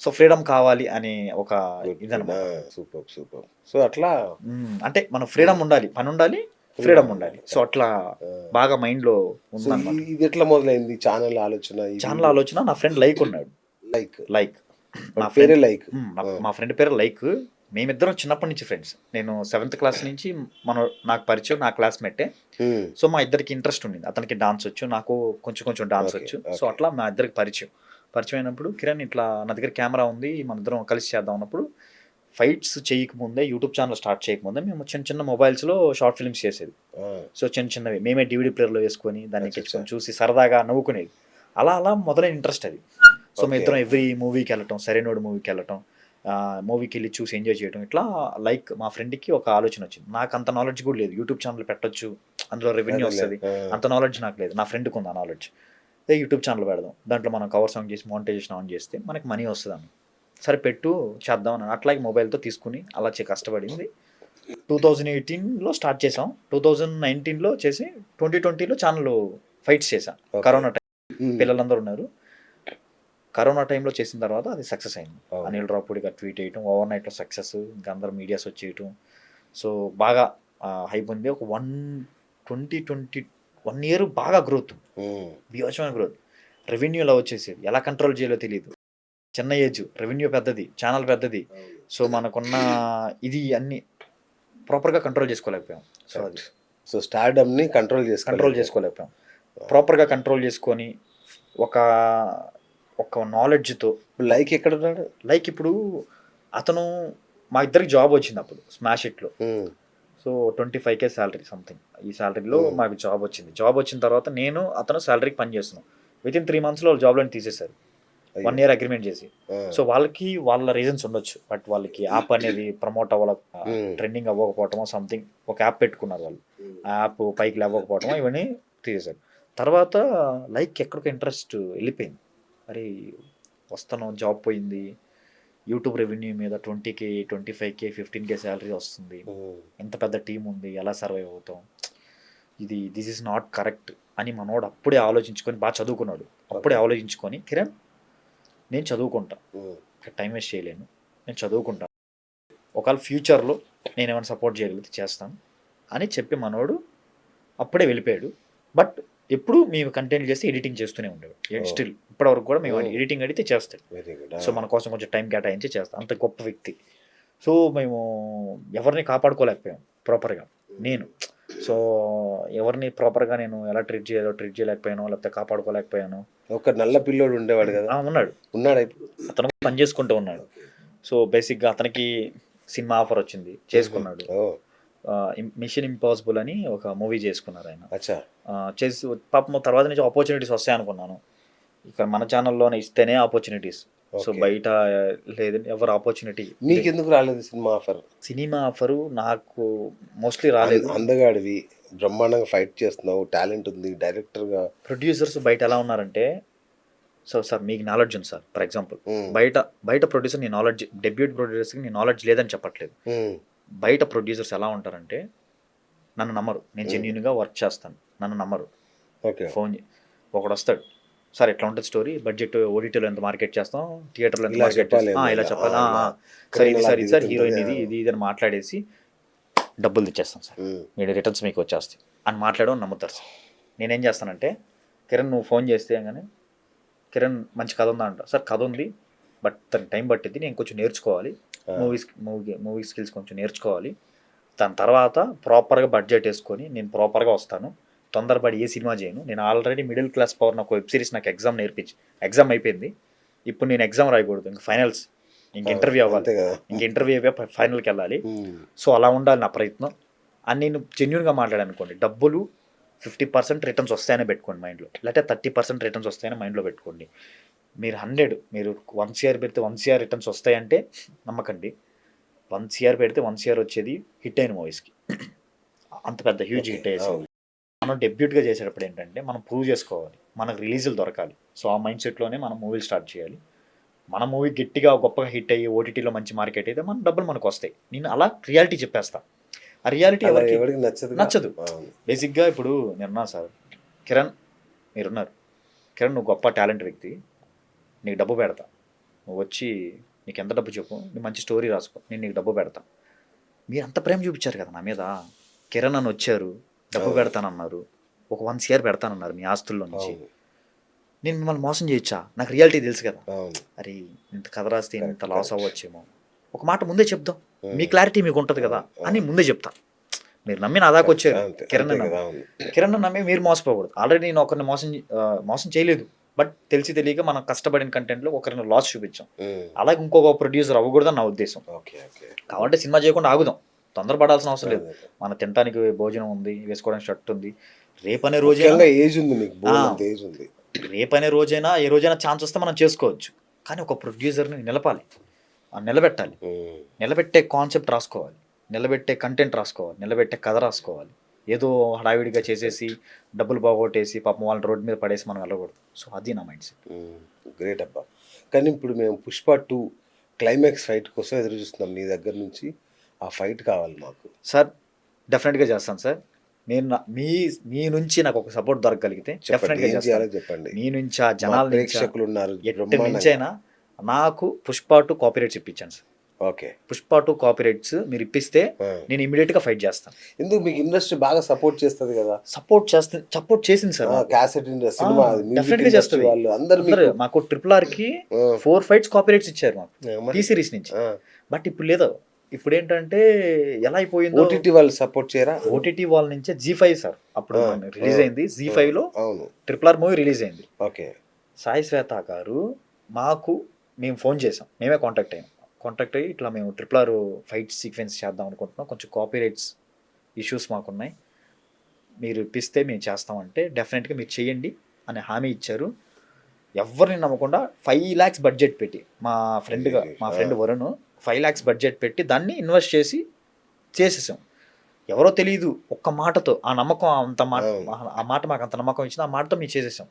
So freedom కావాలి అని ఒక ఇదన్నమాట. సూపర్. సో అట్లా అంటే మనం ఫ్రీడమ్ ఉండాలి, పని ఉండాలి, ఫ్రీడమ్ ఉండాలి. సో అట్లా బాగా మైండ్ లో ఉందన్నమాట. ఇది ఎట్లా మొదలైంది ఛానల్ ఆలోచన? నా ఫ్రెండ్ లైక్ ఉన్నాడు. లైక్ మా పేరే లైక్. మా ఫ్రెండ్ పేరు లైక్. మేమిద్దరం చిన్నప్పటి నుంచి ఫ్రెండ్స్. నేను 7th class నుంచి నాకు పరిచయం, నా క్లాస్మేటే. సో మా ఇద్దరికి ఇంట్రెస్ట్ ఉండింది. అతనికి డాన్స్ వచ్చు, నాకు కొంచెం డాన్స్ వచ్చు. సో అట్లా మా ఇద్దరికి పరిచయం అయినప్పుడు కిరణ్ ఇట్లా నా దగ్గర కెమెరా ఉంది, మన ఇద్దరం కలిసి చేద్దాం అన్నప్పుడు ఫైట్స్ చేయకముందే, యూట్యూబ్ ఛానల్ స్టార్ట్ చేయకముందే మేము చిన్న మొబైల్స్లో షార్ట్ ఫిల్మ్స్ చేసేది. సో చిన్నవి మేమే DVD ప్లేయర్లో వేసుకొని దాన్ని ఎక్కించుకొని చూసి సరదాగా నవ్వుకునేది. అలా మొదలైన ఇంట్రెస్ట్ అది. సో మేము ఇద్దరం ఎవ్రీ మూవీకి వెళ్ళటం, సరైనోడు మూవీకి వెళ్ళటం, మూవీకి వెళ్ళి చూసి ఎంజాయ్ చేయడం. ఇట్లా లైక్ మా ఫ్రెండ్కి ఒక ఆలోచన వచ్చింది. నాకు అంత నాలెడ్జ్ కూడా లేదు, యూట్యూబ్ ఛానల్ పెట్టొచ్చు, అందులో రెవెన్యూ వస్తుంది, అంత నాలెడ్జ్ నాకు లేదు. నా ఫ్రెండ్కి ఉంది ఆ నాలెడ్జ్. యూట్యూబ్ ఛానల్ పెడదాం, దాంట్లో మనం కవర్ సాంగ్ చేసి మానిటైజేషన్ ఆన్ చేస్తే మనకి మనీ వస్తుందని. సరే చేద్దాం అని అట్లాగే మొబైల్తో తీసుకుని అలా కష్టపడింది. 2018లో స్టార్ట్ చేసాం, 2019లో చేసి 2020లో ఛానల్ ఫైట్స్ చేసాం. కరోనా టైం పిల్లలందరూ ఉన్నారు. కరోనా టైంలో చేసిన తర్వాత అది సక్సెస్ అయింది. అనిల్ రావుపూడిగా ట్వీట్ చేయటం, ఓవర్ నైట్లో సక్సెస్, ఇంకా అందరు మీడియాస్ వచ్చేయటం. సో బాగా హైప్ ఉంది. ఒక 1 year బాగా గ్రోత్, వివచమైన గ్రోత్. రెవెన్యూ ఎలా వచ్చేసేది, ఎలా కంట్రోల్ చేయాలో తెలియదు. చిన్న ఏజ్, రెవెన్యూ పెద్దది, ఛానల్ పెద్దది. సో మనకున్న ఇది అన్ని ప్రాపర్గా కంట్రోల్ చేసుకోలేకపోయాం. సో అది స్టార్డమ్ని కంట్రోల్ చేసుకోలేకపోయాం. ప్రాపర్గా కంట్రోల్ చేసుకొని ఒక నాలెడ్జ్తో. లైక్ ఎక్కడ ఉన్నాడు? లైక్ ఇప్పుడు అతను మా ఇద్దరికి జాబ్ వచ్చింది అప్పుడు స్మాష్ హిట్లో. So 25K salary something. ఈ శాలరీలో మాకు జాబ్ వచ్చింది. జాబ్ వచ్చిన తర్వాత నేను అతను శాలరీకి పని చేస్తున్నాం. వితిన్ 3 monthsలో వాళ్ళు జాబ్లో తీసేశారు, 1 year అగ్రిమెంట్ చేసి. సో వాళ్ళ రీజన్స్ ఉండొచ్చు, బట్ వాళ్ళకి యాప్ అనేది ప్రమోట్ ట్రెండింగ్ అవ్వకపోవటమో సంథింగ్. ఒక యాప్ పెట్టుకున్నారు వాళ్ళు, ఆ యాప్ పైకి లేవకపోవటమో ఇవన్నీ తీసేశారు. తర్వాత లైక్ ఎక్కడికో ఇంట్రెస్ట్ వెళ్ళిపోయింది. మరి వస్తాను, జాబ్ పోయింది, యూట్యూబ్ రెవెన్యూ మీద 20K 25K 15K శాలరీ వస్తుంది, ఎంత పెద్ద టీం ఉంది, ఎలా సర్వైవ్ అవుతాం, దిస్ ఈజ్ నాట్ కరెక్ట్ అని మనోడు అప్పుడే ఆలోచించుకొని, బాగా చదువుకున్నాడు, అప్పుడే ఆలోచించుకొని కిరణ్ నేను చదువుకుంటా, టైం వేస్ట్ చేయలేను, నేను చదువుకుంటాను, ఒకవేళ ఫ్యూచర్లో నేను ఏమైనా సపోర్ట్ చేయగలిగితే చేస్తాను అని చెప్పి మనోడు అప్పుడే వెళ్ళిపోయాడు. బట్ ఎప్పుడు మేము కంటెంట్ చేసి ఎడిటింగ్ చేస్తూనే ఉండేవాడు. స్టిల్ ఇప్పటివరకు కూడా మేము ఎడిటింగ్ అడిగితే చేస్తాడు. సో మన కోసం కొంచెం టైం కేటాయించి చేస్తాం. అంత గొప్ప వ్యక్తి. సో మేము ఎవరిని కాపాడుకోలేకపోయాం ప్రాపర్గా నేను. సో ఎవరిని ప్రాపర్గా నేను ఎలా ట్రీట్ చేయలేకపోయాను, లేకపోతే కాపాడుకోలేకపోయాను. ఒక నల్ల పిల్లోడు ఉండేవాడు కదా, ఉన్నాడు ఇప్పుడు. అతను పని చేసుకుంటూ ఉన్నాడు. సో బేసిక్గా అతనికి సినిమా ఆఫర్ వచ్చింది, చేసుకున్నాడు. మిషన్ ఇంపాసిబుల్ అని ఒక మూవీ చేసుకున్నారు ఆయన. చేసి పాపం తర్వాత నుంచి ఆపర్చునిటీస్ వస్తాయి అనుకున్నాను. ఇక్కడ మన ఛానల్లోనే ఇస్తేనే ఆపర్చునిటీస్. సో బయట లేదండి ఎవరు ఆపర్చునిటీ. మీకు ఎందుకు రాలేదు సినిమా ఆఫరు? నాకు మోస్ట్లీ రాలేదు. అందగాడివి, బ్రహ్మాండంగా ఫైట్ చేస్తున్నావు, టాలెంట్ ఉంది, డైరెక్టర్గా. ప్రొడ్యూసర్స్ బయట ఎలా ఉన్నారంటే, సో సార్ మీకు నాలెడ్జ్ ఉంది సార్, ఫర్ ఎగ్జాంపుల్ బయట ప్రొడ్యూసర్ నీ నాలెడ్జ్, డెబ్యూట్ ప్రొడ్యూసర్కి నీ నాలెడ్జ్ లేదని చెప్పట్లేదు. బయట ప్రొడ్యూసర్స్ ఎలా ఉంటారంటే నన్ను నమ్మరు, నేను జెన్యూన్గా వర్క్ చేస్తాను, నన్ను నమ్మరు. ఫోన్ ఒకడు వస్తాడు, సార్ ఎట్లా ఉంటుంది స్టోరీ, బడ్జెట్ ఓటీటీలో ఎంత మార్కెట్ చేస్తాం, థియేటర్లో ఎంత ఇలా మార్కెట్ చెప్పాలి చేస్తాం, ఇలా ఇలా, చెప్పాలి, ఇలా. సార్ ఇది ఇలా సార్ ఇది సార్ దిగుతుంటది, హీరోయిన్ ఇది ఇది ఇది అని మాట్లాడేసి డబ్బులు తెచ్చేస్తాం సార్, మీరు రిటర్న్స్ మీకు వచ్చేస్తాయి అని మాట్లాడడం నమ్ముతారు సార్. నేనేం చేస్తానంటే, కిరణ్ నువ్వు ఫోన్ చేస్తే కానీ, కిరణ్ మంచి కథ ఉందా అంట, సార్ కథ ఉంది బట్ తనకి టైం పట్టింది, నేను కొంచెం నేర్చుకోవాలి, మూవీ స్కిల్స్ కొంచెం నేర్చుకోవాలి, దాని తర్వాత ప్రాపర్గా బడ్జెట్ వేసుకొని నేను ప్రాపర్గా వస్తాను, తొందరపడి ఏ సినిమా చేయను, నేను ఆల్రెడీ మిడిల్ క్లాస్ పవర్ నాకు వెబ్ సిరీస్ నాకు ఎగ్జామ్ అయిపోయింది, ఇప్పుడు నేను ఎగ్జామ్ రాయకూడదు, ఇంక ఫైనల్స్, ఇంక ఇంటర్వ్యూ అవ్వాలి, ఇంక ఇంటర్వ్యూ అయిపోయి ఫైనల్కి వెళ్ళాలి, సో అలా ఉండాలి నా ప్రయత్నం అని నేను జెన్యున్గా మాట్లాడాను అనుకోండి, డబ్బులు 50% రిటర్న్స్ వస్తాయని పెట్టుకోండి మైండ్లో, లేకపోతే 30% రిటర్న్స్ వస్తాయని మైండ్లో పెట్టుకోండి. మీరు 100 మీరు 1 CR పెడితే 1 CR రిటర్న్స్ వస్తాయంటే నమ్మకండి, 1 CR పెడితే 1 CR వచ్చేది హిట్ అయిన మూవీస్కి, అంత పెద్ద హ్యూజ్ హిట్ అయ్యేది. మనం డెబ్యూట్గా చేసేటప్పుడు ఏంటంటే మనం ప్రూవ్ చేసుకోవాలి, మనకు రిలీజులు దొరకాలి, సో ఆ మైండ్ సెట్లోనే మనం మూవీలు స్టార్ట్ చేయాలి. మన మూవీ గట్టిగా గొప్పగా హిట్ అయ్యి ఓటీటీలో మంచి మార్కెట్ అయితే మన డబ్బులు మనకు వస్తాయి. నేను అలా రియాలిటీ చెప్పేస్తా, ఆ రియాలిటీ ఎవరికి నచ్చదు. బేసిక్గా ఇప్పుడు నేనున్నా సార్, కిరణ్ మీరున్నారు, కిరణ్ నువ్వు గొప్ప టాలెంట్ వ్యక్తి, నీకు డబ్బు పెడతా, నువ్వు వచ్చి నీకు ఎంత డబ్బు చెప్పు, నువ్వు మంచి స్టోరీ రాసుకో, నేను నీకు డబ్బు పెడతా. మీరు అంత ప్రేమ చూపించారు కదా నా మీద, కిరణ్ అని వచ్చారు, డబ్బు పెడతానన్నారు, ఒక 1 CR పెడతానన్నారు మీ ఆస్తుల్లో నుంచి, నేను మిమ్మల్ని మోసం చేయొచ్చా? నాకు రియాలిటీ తెలుసు కదా, అరే ఇంత కథ రాస్తే ఇంత లాస్ అవ్వచ్చేమో, ఒక మాట ముందే చెప్దాం, మీ క్లారిటీ మీకు ఉంటుంది కదా అని ముందే చెప్తా. మీరు నమ్మి నా దాకా వచ్చారు, కిరణ్ నమ్మి మీరు మోసపోకూడదు. ఆల్రెడీ నేను ఒకరిని మోసం చేయలేదు, బట్ తెలిసి తెలియక మనం కష్టపడిన కంటెంట్లో ఒకరిని లాస్ చూపించాం, అలాగే ఇంకొక ప్రొడ్యూసర్ అవ్వకూడదని నా ఉద్దేశం. కాబట్టి సినిమా చేయకుండా ఆగుదాం, తొందరపడాల్సిన అవసరం లేదు, మన తినడానికి భోజనం ఉంది, వేసుకోవడానికి షర్ట్ ఉంది, రేపనే రోజైనా ఏజ్ ఉంది, రేపనే రోజైనా ఏ రోజైనా ఛాన్స్ వస్తే మనం చేసుకోవచ్చు. కానీ ఒక ప్రొడ్యూసర్ని నిలపాలి, నిలబెట్టాలి, నిలబెట్టే కాన్సెప్ట్ రాసుకోవాలి, నిలబెట్టే కంటెంట్ రాసుకోవాలి, నిలబెట్టే కథ రాసుకోవాలి. ఏదో హడావిడిగా చేసేసి డబ్బులు బాగొట్టేసి పాపం వాళ్ళని రోడ్డు మీద పడేసి మనం వెళ్ళకూడదు. సో అది నా మైండ్ సెట్. గ్రేట్ అబ్బా. కానీ ఇప్పుడు మేము పుష్ప 2 క్లైమాక్స్ ఫైట్ కోసం ఎదురు చూస్తున్నాం, నీ దగ్గర నుంచి ఆ ఫైట్ కావాలి మాకు. సార్ డెఫినెట్గా చేస్తాను సార్, నేను మీ నుంచి నాకు ఒక సపోర్ట్ దొరకగలిగితే డెఫినెట్గా చేస్తాను. చెప్పండి, మీ నుంచి ఆ జనాల ప్రేక్షకులు ఉన్నారు, ఎట్టి నుంచైనా నాకు పుష్ప 2 కాపీరైట్స్ ఇప్పించాను సార్. ఓకే, పుష్ప 2 కాపీరైట్స్ మీరు ఇప్పిస్తే నేను ఇమీడియట్గా ఫైట్ చేస్తాను. ఎందుకు మీకు ఇండస్ట్రీ బాగా సపోర్ట్ చేస్తుంది కదా? సపోర్ట్ చేసింది సార్, క్యాసెట్ సినిమా డెఫినెట్గా చేస్తుంది. అందరూ మాకు RRRకి 4 ఫైట్స్ కాపీరైట్స్ ఇచ్చారు మాకు టీ సిరీస్ నుంచి, బట్ ఇప్పుడు లేదు. ఇప్పుడు ఏంటంటే ఎలా అయిపోయిందో, ఓటీటీ వాళ్ళు సపోర్ట్ చేయరా? ఓటీటీ వాళ్ళ నుంచే G5 సార్ అప్పుడు రిలీజ్ అయింది, G5లో RRR మూవీ రిలీజ్ అయింది. ఓకే, సాయి శ్వేత గారు మేము ఫోన్ చేసాం, మేమే కాంటాక్ట్ అయ్యి ఇట్లా మేము RRR ఫైట్ సీక్వెన్స్ చేద్దాం అనుకుంటున్నాం, కొంచెం కాపీరైట్స్ ఇష్యూస్ మాకున్నాయి, మీరు ఇప్పిస్తే మేము చేస్తామంటే డెఫినెట్గా మీరు చేయండి అని హామీ ఇచ్చారు. ఎవరిని నమ్మకుండా 5 lakhs బడ్జెట్ పెట్టి మా ఫ్రెండ్ వరుణ్ 5 lakhs బడ్జెట్ పెట్టి దాన్ని ఇన్వెస్ట్ చేసేసాం. ఎవరో తెలియదు, ఒక్క మాటతో ఆ నమ్మకం ఆ మాట మాకు అంత నమ్మకం ఇచ్చింది, ఆ మాటతో మేము చేసేసాం.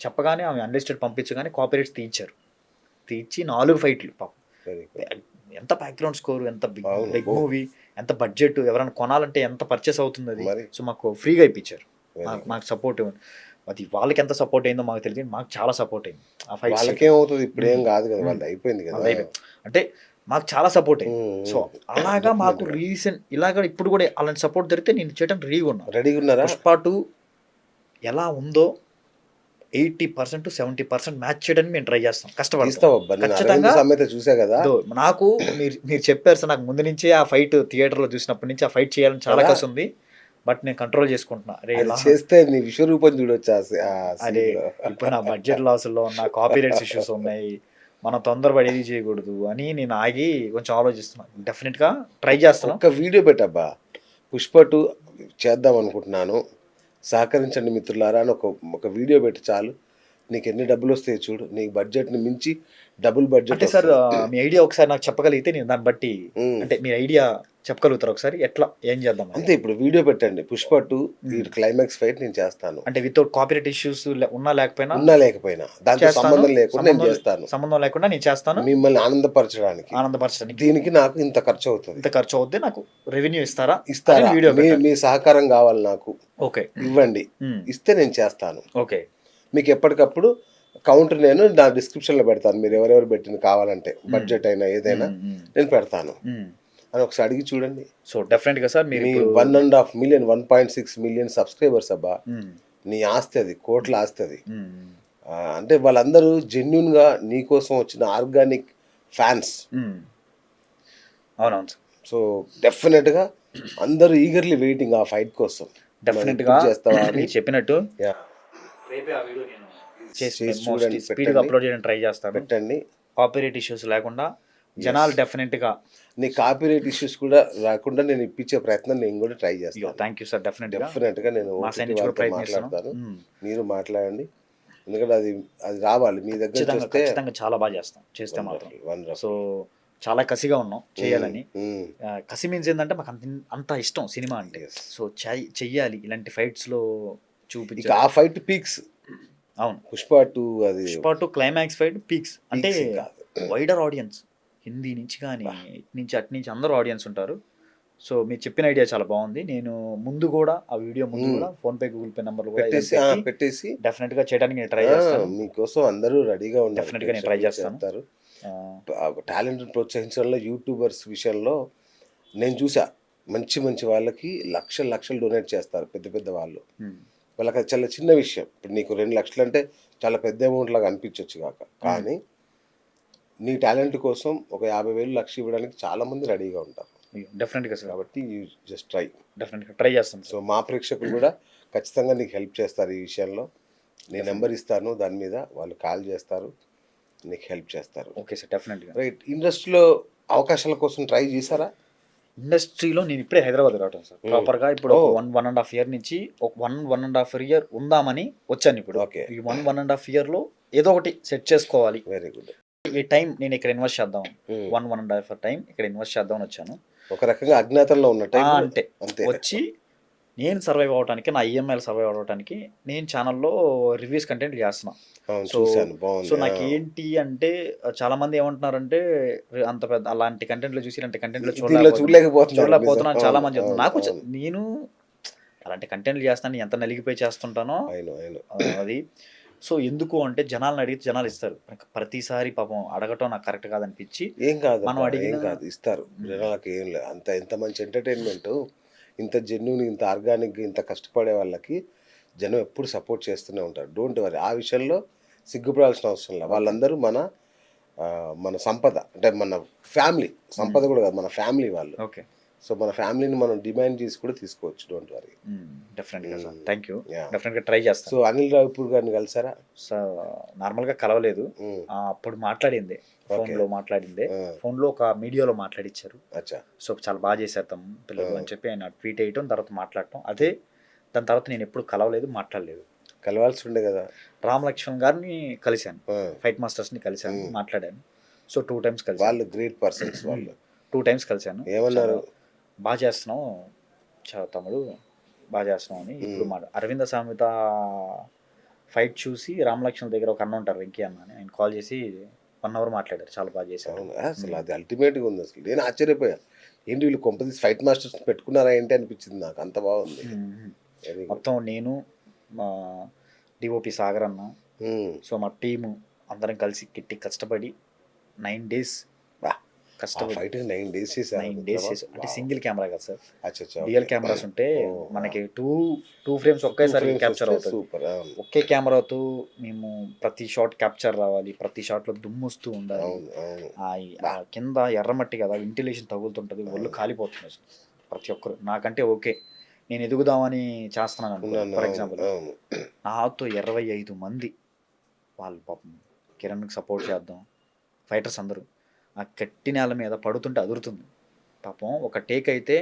చెప్పగానే ఆమె అన్లిస్టెడ్ పంపించగానే కాపీరైట్స్ తీయించి 4 ఫైట్లు. పాపం ఎంత బ్యాక్గ్రౌండ్ స్కోర్, ఎంత బిగ్ మూవీ, ఎంత బడ్జెట్, ఎవరైనా కొనాలంటే ఎంత పర్చేస్ అవుతుంది అది. సో మాకు ఫ్రీగా ఇప్పించారు, మాకు సపోర్ట్. అది వాళ్ళకి ఎంత సపోర్ట్ అయిందో మాకు తెలియదు, మాకు చాలా సపోర్ట్ అయింది ఆ ఫైట్. వాళ్ళకేమవుతుంది, ఇప్పుడు ఏం కాదు కదా, వాళ్ళు అయిపోయింది కదా, అంటే మాకు చాలా సపోర్ట్ అయింది. సో అలాగా మాకు ఇలాగా ఇప్పుడు కూడా అలాంటి సపోర్ట్ దొరికితే నేను చేయడానికి రెడీగా ఉన్నాను. పుష్ప 2 ఎలా ఉందో 80% to 70% మ్యాచ్ చేయడానికి మేము ట్రై చేస్తాం, కష్టపడతాం ఖచ్చితంగా. చూసా కదా, నాకు మీరు చెప్పారు సార్, నాకు ముందు నుంచే ఆ ఫైట్ థియేటర్లో చూసినప్పటి నుంచి ఆ ఫైట్ చేయాలని చాలా కష్టం ఉంది, బట్ నేను కంట్రోల్ చేసుకుంటున్నా. చేస్తే నీ విశ్వరూపం చూడొచ్చు. అదే ఇప్పుడు నా బడ్జెట్ లాసుల్లో ఉన్న కాపీరైట్స్ ఇష్యూస్ ఉన్నాయి, మనం తొందరపడి ఏది చేయకూడదు అని నేను ఆగి కొంచెం ఆలోచిస్తున్నాను. డెఫినెట్గా ట్రై చేస్తాను. ఒక వీడియో పెట్టబ్బా, పుష్ప 2 చేద్దాం అనుకుంటున్నాను, సహకరించండి మిత్రులారా అని ఒక వీడియో పెట్టి చాలు, నీకు ఎన్ని డబ్బులు వస్తాయి చూడు, నీ బడ్జెట్ని మించి డబుల్ బడ్జెట్. అంటే సార్ మీ ఐడియా ఒకసారి నాకు చెప్పగలిగితే నేను దాన్ని బట్టి, అంటే మీ ఐడియా చెప్పగలుగుతారు ఒకసారి, ఎట్లా ఏం చేద్దాం అంతే. ఇప్పుడు వీడియో పెట్టండి, పుష్ప 2 ఈ క్లైమాక్స్ ఫైట్ నేను చేస్తాను, అంటే వితౌట్ కాపీరైట్ ఇష్యూస్ ఉన్నా లేకపోయినా దాంతో సంబంధం లేకుండా నేను చేస్తాను, సంబంధం లేకుండా నేను చేస్తాను, మిమ్మల్ని ఆనందపరచడానికి. దీనికి నాకు ఇంత ఖర్చు అవుతుంది, నాకు రెవెన్యూ ఇస్తారా? మీ సహకారం కావాలి నాకు. ఓకే, ఇవ్వండి, ఇస్తే నేను చేస్తాను. ఓకే, మీకు ఎప్పటికప్పుడు కౌంటర్ నేను నా డిస్క్రిప్షన్లో పెడతాను, మీరు ఎవరెవరు పెట్టింది కావాలంటే బడ్జెట్ అయినా ఏదైనా నేను పెడతాను అని ఒకసారి అడిగి చూడండి. సో డెఫినెట్గా సార్ మీరు మీ ఇప్పుడు 1.5 మిలియన్ 1.6 మిలియన్ సబ్స్క్రైబర్స్ అబ్బా, నీ ఆస్తి అది, కోట్ల ఆస్తి అది. అంటే వాళ్ళందరూ జెన్యున్గా నీకోసం వచ్చిన ఆర్గానిక్ ఫ్యాన్స్. అవునవును సార్. సో డెఫినెట్గా అందరూ ఈగర్లీ వెయిటింగ్ ఆ ఫైట్ కోసం. డెఫినెట్గా చేస్తావా అని మీరు చెప్పినట్టు యా రేపే ఆ వీడియో నేను చేసి చూడండి, స్పీడ్గా పెట్టండి. అప్లోడ్ చేయడానికి ట్రై చేస్తాను. పెట్టండి. కాపీరైట్ ఇష్యూస్ లేకుండా జనాలు డెఫినెట్గా. నీ కాపీరైట్ ఇష్యూస్ కూడా రాకుండా నేను ఇప్పించే ప్రయత్నం నేను కూడా ట్రై చేస్తాను. Thank you sir. డెఫినెట్గా నేను మా సైడ్ నుంచి కూడా ప్రయత్నిస్తాను. మాట్లాడతాను, మీరు మాట్లాడండి. ఎందుకంటే అది అది రావాలి మీ దగ్గర చూస్తే ఖచ్చితంగా చాలా బాగా చేస్తే మాత్రం. wonderful. సో చాలా కసిగా ఉన్నాం చేయాలని. కసి మీన్స్ ఏంటంటే మాకు అంత ఇష్టం సినిమా అంటే. సో చెయ్యాలి ఇలాంటి ఫైట్స్లో చూపించి. ఇక ఆ ఫైట్ పీక్స్. అవును, పుష్ప 2 అది పుష్ప 2 క్లైమాక్స్ ఫైట్ పీక్స్ అంటే కాదు. వైడర్ ఆడియన్స్, హిందీ నుంచి కానీ ఇటు నుంచి అటు నుంచి అందరూ ఆడియన్స్ ఉంటారు. సో మీరు చెప్పిన ఐడియా చాలా బాగుంది. నేను ముందు కూడా ఆ వీడియో ముందు కూడా ఫోన్పే గూగుల్ పే నంబర్లు కూడా పెట్టేసి డెఫినెట్గా చేయడానికి నేను ట్రై చేస్తాను. మీకోసం అందరూ రెడీగా ఉన్నారు. డెఫినెట్గా నేను ట్రై చేస్తాను. టాలెంట్ ప్రోత్సహించడంలో యూట్యూబర్స్ విషయంలో నేను చూసా, మంచి మంచి వాళ్ళకి లక్షలు డొనేట్ చేస్తారు పెద్ద పెద్ద వాళ్ళు. వాళ్ళకి అది చాలా చిన్న విషయం. ఇప్పుడు నీకు 2 లక్షలు అంటే చాలా పెద్ద అమౌంట్ లాగా అనిపించవచ్చు కాక, కానీ నీ టాలెంట్ కోసం ఒక 50,000 లక్ష ఇవ్వడానికి చాలా మంది రెడీగా ఉంటారు. డెఫినెట్గా సార్. కాబట్టి యూ జస్ట్ ట్రై. డెఫినెట్గా ట్రై చేస్తాను. సో మా ప్రేక్షకులు కూడా ఖచ్చితంగా నీకు హెల్ప్ చేస్తారు ఈ విషయంలో. నీ నెంబర్ ఇస్తాను, దాని మీద వాళ్ళు కాల్ చేస్తారు, నీకు హెల్ప్ చేస్తారు. ఓకే సార్, డెఫినెట్గా. రైట్. ఇండస్ట్రీలో అవకాశాల కోసం ట్రై చేశారా? ఇండస్ట్రీలో నేను ఇప్పుడే హైదరాబాద్ రావటం సార్ ప్రాపర్గా. ఇప్పుడు 1.5 ఇయర్ నుంచి ఒక 1.5 ఇయర్ ఉందామని వచ్చాను. ఇప్పుడు ఈ 1.5 ఇయర్లో ఏదో ఒకటి సెట్ చేసుకోవాలి. Very good. ఈ టైం నేను ఇక్కడ ఇన్వెస్ట్ చేద్దాం, 1.5 టైం ఇక్కడ ఇన్వెస్ట్ చేద్దామని వచ్చాను. ఒక రకంగా అజ్ఞాతంలో ఉన్న టైం అంటే వచ్చి నేను సర్వైవ్ అవడానికి, నా ఈఎంఐలు సర్వైవ్ అవడానికి నేను ఛానల్లో రివ్యూస్ కంటెంట్ చేస్తున్నాను. సో నాకు ఏంటి అంటే చాలా మంది ఏమంటున్నారంటే అంత పెద్ద అలాంటి కంటెంట్లో చూసి ఇలాంటి కంటెంట్లో చూడలేకపోతున్నాను చాలా మంది. నాకు నేను అలాంటి కంటెంట్లు చేస్తాను, ఎంత నలిగిపోయి చేస్తుంటానో అది. సో ఎందుకు అంటే జనాలను అడిగితే జనాలు ఇస్తారు. ప్రతిసారి పాపం అడగటం నాకు కరెక్ట్ కాదనిపించి ఏం కాదు, మనం అడిగిన కాదు ఇస్తారు జనాలకి. ఏం లేదు అంత, ఎంత మంచి ఎంటర్టైన్మెంట్, ఇంత జెన్యూన్, ఇంత ఆర్గానిక్, ఇంత కష్టపడే వాళ్ళకి జనం ఎప్పుడు సపోర్ట్ చేస్తూనే ఉంటారు. డోంట్ వరీ, ఆ విషయంలో సిగ్గుపడాల్సిన అవసరం లేదు. వాళ్ళందరూ మన సంపద, అంటే మన ఫ్యామిలీ సంపద కూడా కాదు, మన ఫ్యామిలీ వాళ్ళు. ఓకే. సో మన ఫ్యామిలీని మనం డిమాండ్ చేసి కూడా తీసుకోవచ్చు. Don't worry. డెఫినెట్గా సార్, థ్యాంక్ యూ. డెఫినెట్గా ట్రై చేస్తాను. సో అనిల్ రావిపూర్ గారిని కలిసారా? సార్ నార్మల్గా కలవలేదు. అప్పుడు మాట్లాడింది ఫోన్లో ఒక మీడియాలో మాట్లాడిచ్చారు. సో చాలా బాగా చేశారు తమ పిల్లలు అని చెప్పి ఆయన ట్వీట్ వేయటం, తర్వాత మాట్లాడటం. అదే దాని తర్వాత నేను ఎప్పుడు కలవలేదు, మాట్లాడలేదు. కలవాల్సి ఉండే కదా. రామ్ లక్ష్మణ్ గారిని కలిశాను, ఫైట్ మాస్టర్స్ని కలిశాను, మాట్లాడాను. సో 2 times కలిసి. వాళ్ళు గ్రేట్ పర్సన్స్. వాళ్ళు 2 times కలిశాను. ఏమన్నారు? బాగా చేస్తున్నావు తమ్ముడు, బాగా చేస్తున్నావు అని. ఇప్పుడు అరవింద సామెత ఫైట్ చూసి రామ్ లక్ష్మణ్ దగ్గర ఒక అన్న ఉంటారు, వెంకీ అన్న అని, ఆయన కాల్ చేసి 1 hour మాట్లాడారు. చాలా బాగా చేశారు. అసలు అది అల్టిమేట్గా ఉంది. అసలు నేను ఆశ్చర్యపోయాను, ఏంటి వీళ్ళు కొంపదీసి ఫైట్ మాస్టర్స్ పెట్టుకున్నారా ఏంటి అనిపించింది నాకు, అంత బాగుంది. మొత్తం నేను, మా డిఓపి సాగర్ అన్న, సో మా టీము అందరం కలిసి కిట్టి కష్టపడి 9 days కష్టపడి 9 days చేశారు. 9 days చేశారు. అంటే సింగిల్ కెమెరా కదా సార్, రియల్ కెమెరాస్ ఉంటే మనకి 2 frames ఒకేసారి క్యాప్చర్ అవుతుంది. ఒకే కెమెరాతో మేము ప్రతి షాట్ క్యాప్చర్ రావాలి, ప్రతి షాట్లో దుమ్ము వస్తూ ఉండాలి. కింద ఎర్రమట్టి కదా, వెంటిలేషన్ తగులుతుంటుంది, ఒళ్ళు కాలిపోతుంది అసలు ప్రతి ఒక్కరు. నాకంటే ఓకే నేను ఎదుగుదామని చేస్తున్నాను అనుకున్నాను. ఫర్ ఎగ్జాంపుల్ నాతో 25 మంది వాళ్ళు పాపం కిరణ్కి సపోర్ట్ చేద్దాం, ఫైటర్స్ అందరూ ఆ కట్టి నేల మీద పడుతుంటే అదురుతుంది పాపం. ఒక టేక్ అయితే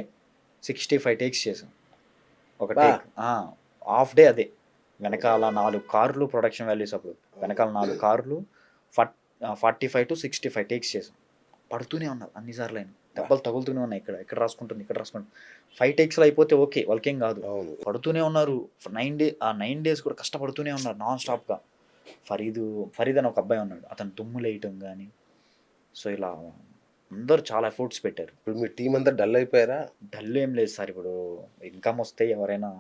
65 takes చేసాం ఒక టేక్. హాఫ్ డే అదే. వెనకాల 4 కార్లు ప్రొడక్షన్ వాల్యూస్, అప్పుడు వెనకాల 4 కార్లు 45 to 65 takes చేసాం. పడుతూనే ఉన్నారు అన్నిసార్లు, అయినా దెబ్బలు తగులుతూనే ఉన్నాయి. ఇక్కడ రాసుకుంటుంది, ఇక్కడ రాసుకుంటుంది. 5 takesలో అయిపోతే ఓకే, వాళ్ళకేం కాదు. పడుతూనే ఉన్నారు 9 days కూడా కష్టపడుతూనే ఉన్నారు నాన్ స్టాప్గా. ఫరీద్ అని ఒక అబ్బాయి ఉన్నాడు, అతను దుమ్ములు వేయటం కానీ. సో ఇలా అందరూ చాలా ఎఫర్ట్స్ పెట్టారు. ఇప్పుడు మీ టీం అంతా డల్ అయిపోయారా? డల్ ఏం లేదు సార్, ఇప్పుడు ఇన్కమ్ వస్తే ఎవరైనా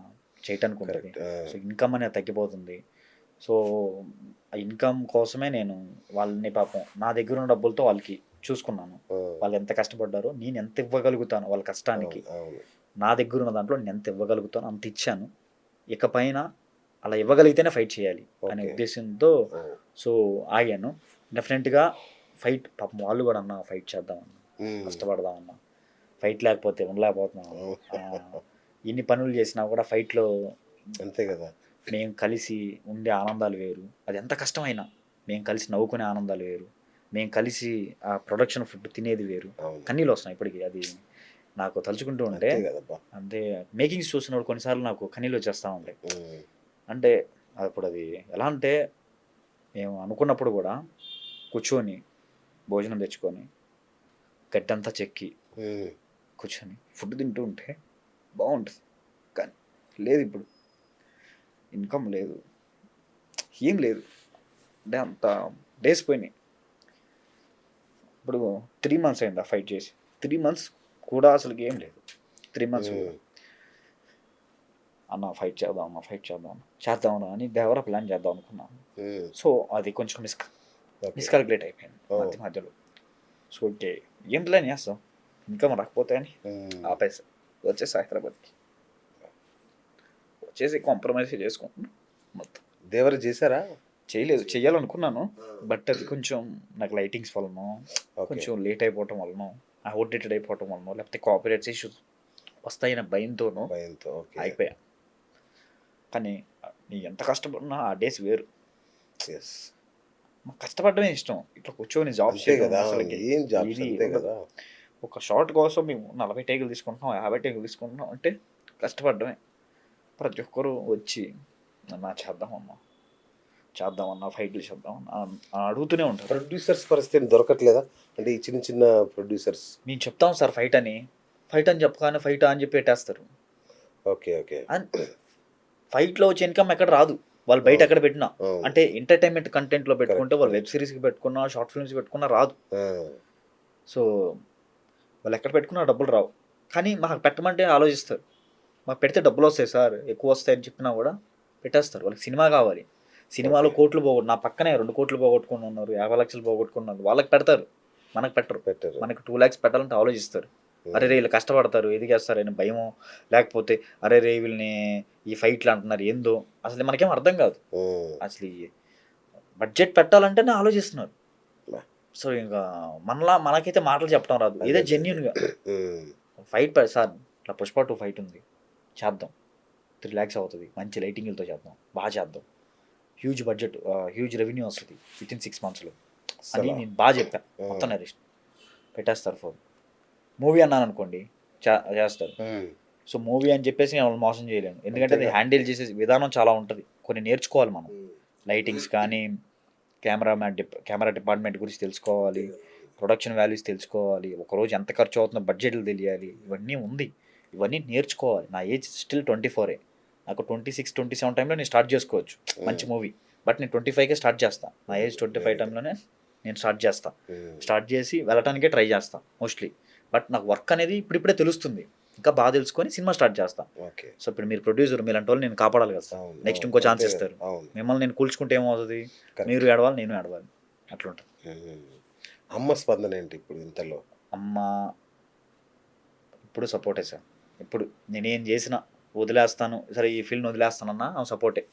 చేయటానికి ఉంటుంది. సో ఇన్కమ్ అనేది తగ్గిపోతుంది. సో ఆ ఇన్కమ్ కోసమే నేను వాళ్ళని పాపం నా దగ్గర ఉన్న డబ్బులతో వాళ్ళకి చూసుకున్నాను. వాళ్ళు ఎంత కష్టపడ్డారో నేను ఎంత ఇవ్వగలుగుతాను వాళ్ళ కష్టానికి, అవును. నా దగ్గర ఉన్న దాంట్లో నేను ఎంత ఇవ్వగలుగుతానో అంత ఇచ్చాను. ఇకపైన అలా ఇవ్వగలిగితేనే ఫైట్ చేయాలి అనే ఓకే. ఉద్దేశంతో సో ఆగాను. డెఫినెట్గా ఫైట్ పాపం వాళ్ళు కూడా అన్న ఫైట్ చేద్దామన్నా, కష్టపడదామన్నా, ఫైట్ లేకపోతే ఉండలేకపోతున్నాం. ఇన్ని పనులు చేసినా కూడా ఫైట్లో అంతే కదా. మేము కలిసి ఉండే ఆనందాలు వేరు. అది ఎంత కష్టమైనా మేము కలిసి నవ్వుకునే ఆనందాలు వేరు. మేము కలిసి ఆ ప్రొడక్షన్ ఫుడ్ తినేది వేరు. కన్నీళ్ళు వస్తున్నాయి ఇప్పటికి. అది నాకు తలుచుకుంటూ ఉంటే అంటే మేకింగ్స్ చూసినప్పుడు కొన్నిసార్లు నాకు కన్నీళ్ళు వచ్చేస్తూ ఉంటాయి. అంటే అప్పుడు అది ఎలా అంటే మేము అనుకున్నప్పుడు కూడా కూర్చొని భోజనం తెచ్చుకొని గడ్డంతా చెక్కి కూర్చొని ఫుడ్ తింటూ ఉంటే బాగుంటుంది. కానీ లేదు, ఇప్పుడు ఇన్కమ్ లేదు, ఏం లేదు. అంటే అంత డేస్ పోయినాయి. ఇప్పుడు 3 months అయింది ఆ ఫైట్ చేసి. 3 months కూడా అసలుకి ఏం లేదు. 3 months కూడా అన్న ఫైట్ చేద్దాం అని దేవరా ప్లాన్ చేద్దాం అనుకున్నాను. సో అది కొంచెం మిస్కాల్కులేట్ అయిపోయింది మధ్యలో. సో ఓకే, ఏం ప్లాన్ చేస్తాం, ఇన్కమ్ రాకపోతే అని ఆపేసా. వచ్చేసి హైదరాబాద్కి వచ్చేసి కాంప్రమైజ్ చేసుకుంటున్నాను మొత్తం. దేవర చేశారా? చేయలేదు, చెయ్యాలనుకున్నాను. బట్ అది కొంచెం నాకు లైటింగ్స్ వలన కొంచెం లేట్ అయిపోవటం వలన, అవుట్డేటెడ్ అయిపోవటం వలన, లేకపోతే కాపీరైట్స్ ఇష్యూస్ వస్తాయన్న భయంతోనూ అయిపోయా. కానీ నీ ఎంత కష్టపడినా ఆ డేస్ వేరు. మాకు కష్టపడమే ఇష్టం. ఇట్లా కూర్చొని జాబ్ కదా. ఒక షార్ట్ కోసం మేము 40 టేకులు తీసుకుంటున్నాం, 50 టేకులు తీసుకుంటున్నాం అంటే కష్టపడమే. ప్రతి ఒక్కరు వచ్చి నా చేద్దామన్నా ఫైట్లు చేద్దామన్నా అడుగుతూనే ఉంటారు. ప్రొడ్యూసర్స్ పరిస్థితి దొరకట్లేదా? అంటే ఈ చిన్న చిన్న ప్రొడ్యూసర్స్ మేము చెప్తాం సార్ ఫైట్ అని చెప్పగానే ఫైట్ అని చెప్పి పెట్టేస్తారు. ఓకే. ఫైట్లో వచ్చే ఇన్కమ్ ఎక్కడ రాదు. వాళ్ళు బయట ఎక్కడ పెట్టినా, అంటే ఎంటర్టైన్మెంట్ కంటెంట్లో పెట్టుకుంటే, వాళ్ళు వెబ్ సిరీస్కి పెట్టుకున్నా, షార్ట్ ఫిల్మ్స్ పెట్టుకున్నా రాదు. సో వాళ్ళు ఎక్కడ పెట్టుకున్నా డబ్బులు రావు. కానీ మాకు పెట్టమంటే ఆలోచిస్తారు. మాకు పెడితే డబ్బులు వస్తాయి సార్, ఎక్కువ వస్తాయని చెప్పినా కూడా పెట్టేస్తారు. వాళ్ళకి సినిమా కావాలి. సినిమాలో కోట్లు నా పక్కనే 2 కోట్లు పోగొట్టుకుని ఉన్నారు, 50 లక్షలు పోగొట్టుకున్నారు. వాళ్ళకి పెడతారు, మనకు పెట్టరు. మనకి 2 lakhs పెట్టాలంటే ఆలోచిస్తారు. అరే రే వీళ్ళు కష్టపడతారు, ఎదిగేస్తారు అని భయమో, లేకపోతే అరే రే వీళ్ళని ఈ ఫైట్లు అంటున్నారు ఏందో అసలు మనకేం అర్థం కాదు. అసలు బడ్జెట్ పెట్టాలంటేనే ఆలోచిస్తున్నారు. సో ఇంకా మనకైతే మాటలు చెప్పడం రాదు. ఇదే జెన్యున్గా ఫైట్ సార్ ఇట్లా పుష్ప 2 ఫైట్ ఉంది, చేద్దాం, 3 lakhs అవుతుంది, మంచి లైటింగ్లతో చేద్దాం, బాగా చేద్దాం, హ్యూజ్ బడ్జెట్, హ్యూజ్ రెవెన్యూ వస్తుంది వితిన్ 6 monthsలో అని నేను బాగా చెప్పాను. మొత్తం నరేష్ పెట్టేస్తారు. ఫోన్ మూవీ అన్నాను అనుకోండి చేస్తారు. సో మూవీ అని చెప్పేసి నేను వాళ్ళని మోసం చేయలేను, ఎందుకంటే అది హ్యాండిల్ చేసే విధానం చాలా ఉంటుంది. కొన్ని నేర్చుకోవాలి మనం. లైటింగ్స్ కానీ, కెమెరా డిపార్ట్మెంట్ గురించి తెలుసుకోవాలి, ప్రొడక్షన్ వాల్యూస్ తెలుసుకోవాలి, ఒకరోజు ఎంత ఖర్చు అవుతుందో బడ్జెట్లు తెలియాలి, ఇవన్నీ ఉంది. ఇవన్నీ నేర్చుకోవాలి. నా ఏజ్ స్టిల్ 24. నాకు 26, 27 టైంలో నేను స్టార్ట్ చేసుకోవచ్చు మంచి మూవీ. బట్ నేను 25కే స్టార్ట్ చేస్తాను. నా ఏజ్ 25 టైంలోనే నేను స్టార్ట్ చేసి వెళ్ళటానికే ట్రై చేస్తాను మోస్ట్లీ. బట్ నాకు వర్క్ అనేది ఇప్పుడిప్పుడే తెలుస్తుంది. ఇంకా బాగా తెలుసుకొని సినిమా స్టార్ట్ చేస్తాను. సో ఇప్పుడు మీరు ప్రొడ్యూసర్, మీలాంటి వాళ్ళు నేను కాపాడాలి కదా. నెక్స్ట్ ఇంకో ఛాన్స్ ఇస్తారు. మిమ్మల్ని నేను కూల్చుకుంటే ఏమవుతుంది, మీరు ఏడవాలి, నేను ఏడవాలి, అట్లుంటుంది. అమ్మ స్పందన ఏంటి ఇప్పుడు ఇంతలో? అమ్మ ఇప్పుడు సపోర్టే సార్. ఇప్పుడు నేనేం చేసినా వదిలేస్తాను, సరే ఈ ఫీల్డ్ని వదిలేస్తానన్నా ఆమె సపోర్టే.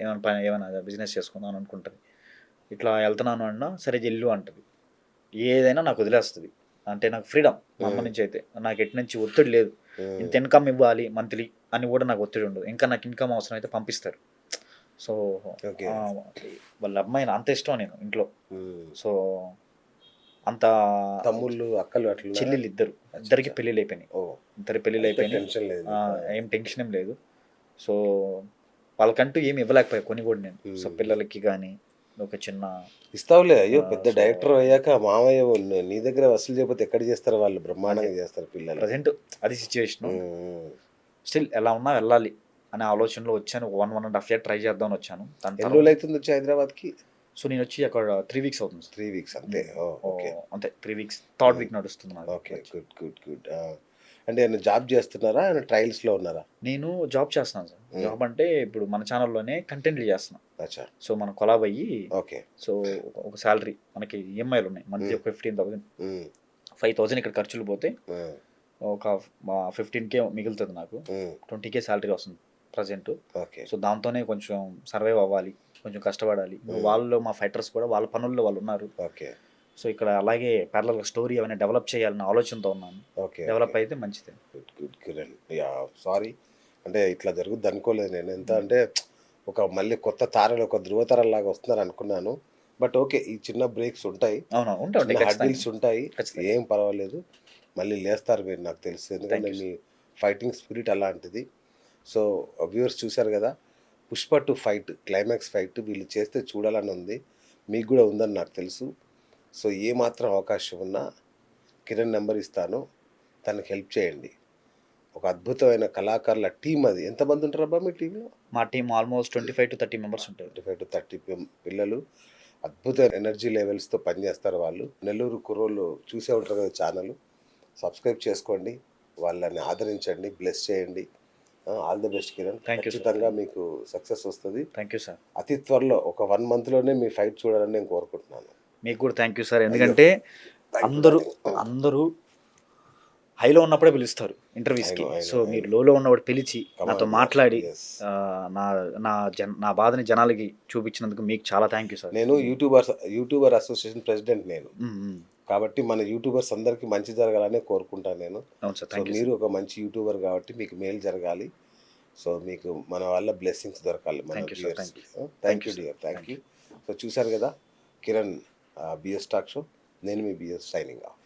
ఏమైనా బిజినెస్ చేసుకుందాం అనుకుంటుంది. ఇట్లా వెళ్తున్నాను అన్నా సరే వెళ్ళు అంటుంది. ఏదైనా నాకు వదిలేస్తుంది. అంటే నాకు ఫ్రీడమ్ మా అమ్మ నుంచి. అయితే నాకు ఎటు నుంచి ఒత్తిడి లేదు. ఇంత ఇన్కమ్ ఇవ్వాలి మంత్లీ అని కూడా నాకు ఒత్తిడి ఉండదు. ఇంకా నాకు ఇన్కమ్ అవసరం అయితే పంపిస్తారు. సో వాళ్ళ అమ్మాయిని అంత ఇష్టం నేను ఇంట్లో. సో అంత తమ్ముళ్ళు, అక్కలు, అట్లా చెల్లెళ్ళు ఇద్దరికి పెళ్ళిళ్ళు అయిపోయినాయి. ఏం టెన్షన్ ఏం లేదు. సో వాళ్ళకంటూ ఏమి ఇవ్వలేకపోయా కొన్ని కూడా నేను. సో పిల్లలకి కానీ ఒక చిన్న ఇస్తావులే. అయ్యో పెద్ద డైరెక్టర్ అయ్యాక మామయ్య నీ దగ్గర వసూలు చేయకపోతే ఎక్కడ చేస్తారు? వాళ్ళు బ్రహ్మాండంగా చేస్తారు పిల్లలు. ప్రజెంట్ అది సిచ్యువేషన్. స్టిల్ ఎలా ఉన్నా వెళ్ళాలి అనే ఆలోచనలో వచ్చాను. 1.5 year ట్రై చేద్దామని వచ్చాను. ఎన్ని రోజులు అవుతుంది వచ్చి హైదరాబాద్కి? సో నేను వచ్చి అక్కడ 3 weeks అవుతుంది. 3 weeks అంతే? అంతే 3 weeks, 3rd week నడుస్తుంది. Okay, good. అంటే ఏమైనా జాబ్ చేస్తున్నారా, ఏమైనా ట్రయల్స్లో ఉన్నారా? నేను జాబ్ చేస్తున్నాను సార్. జాబ్ అంటే ఇప్పుడు మన ఛానల్లోనే కంటెంట్లు చేస్తున్నాం. అచ్చా, సో మనం కొలాబ్ అయ్యి ఓకే. సో ఒక శాలరీ మనకి ఈఎంఐలు ఉన్నాయి మంత్లీ ఒక 15,000 ఉమ్, 5,000 ఇక్కడ ఖర్చులు పోతే ఉమ్, ఒక 15K మిగులుతుంది నాకు. 20K శాలరీ వస్తుంది ప్రజెంట్. ఓకే. సో దాంతోనే కొంచెం సర్వైవ్ అవ్వాలి, కొంచెం కష్టపడాలి. వాళ్ళు మా ఫైటర్స్ కూడా వాళ్ళ పనుల్లో వాళ్ళు ఉన్నారు. ఓకే. సో ఇక్కడ అలాగే ప్యారలల్గా స్టోరీ ఏమైనా డెవలప్ చేయాలన్న ఆలోచనతో ఉన్నాను. ఓకే. డెవలప్ అయితే మంచిది. Good good Kiran. Yeah, sorry అంటే ఇట్లా జరుగుద్ది అనుకోలేదు నేను. ఎంత అంటే ఒక మళ్ళీ కొత్త తారలు, ఒక ధృవతారలాగా వస్తున్నారు అనుకున్నాను. బట్ ఓకే, ఈ చిన్న బ్రేక్స్ ఉంటాయి, అవును ఉంటాయి హర్డిల్స్ ఉంటాయి, ఖచ్చితంగా. ఏం పర్వాలేదు, మళ్ళీ లేస్తారు మీరు, నాకు తెలుసు. ఎందుకంటే you, మీ ఫైటింగ్ స్పిరిట్ అలాంటిది. సో వ్యూవర్స్ చూశారు కదా, పుష్ప 2 ఫైట్, క్లైమాక్స్ ఫైట్ వీళ్ళు చేస్తే చూడాలని ఉంది, మీకు కూడా ఉందని నాకు తెలుసు. సో ఏ మాత్రం అవకాశం ఉన్నా కిరణ్ నెంబర్ ఇస్తాను, తనకి హెల్ప్ చేయండి. ఒక అద్భుతమైన కళాకారుల టీం అది. ఎంతమంది ఉంటారబ్బా మీ టీంలో? మా టీం ఆల్మోస్ట్ 25 to 30 మెంబర్స్ ఉంటారు. 25 to 30 పిల్లలు, అద్భుతమైన ఎనర్జీ లెవెల్స్తో పనిచేస్తారు వాళ్ళు. నెల్లూరు కుర్రోళ్ళు చూసే ఉంటారు కదా ఛానల్, సబ్స్క్రైబ్ చేసుకోండి, వాళ్ళని ఆదరించండి, బ్లెస్ చేయండి. All the best Kiran. Thank you, sir. ఖచ్చితంగా మీకు సక్సెస్ వస్తుంది. Thank you sir. అతి త్వరలో ఒక 1 monthలోనే మీ ఫైట్ చూడాలని నేను కోరుకుంటున్నాను. మీకు కూడా థ్యాంక్ యూ సార్. ఎందుకంటే అందరూ హైలో ఉన్నప్పుడే పిలుస్తారు ఇంటర్వ్యూస్కి. సో మీరు లోలో ఉన్నప్పుడు పిలిచి నాతో మాట్లాడి నా బాధని జనాలకి చూపించినందుకు మీకు చాలా థ్యాంక్ యూ సార్. నేను యూట్యూబర్ అసోసియేషన్ ప్రెసిడెంట్ నేను, కాబట్టి మన యూట్యూబర్స్ అందరికీ మంచి జరగాలనే కోరుకుంటాను నేను. అవును సార్, సో థ్యాంక్ యూ. మీరు ఒక మంచి యూట్యూబర్ కాబట్టి మీకు మేలు జరగాలి. సో మీకు మన వల్ల బ్లెస్సింగ్స్ దొరకాలి మన Thank you, sir. Viewers. Thank you. Thank you dear, thank you. So చూశారు కదా కిరణ్ బిఎస్ టాక్ షో. నేను మీ బిఎస్ సైనింగ్ ఆఫ్.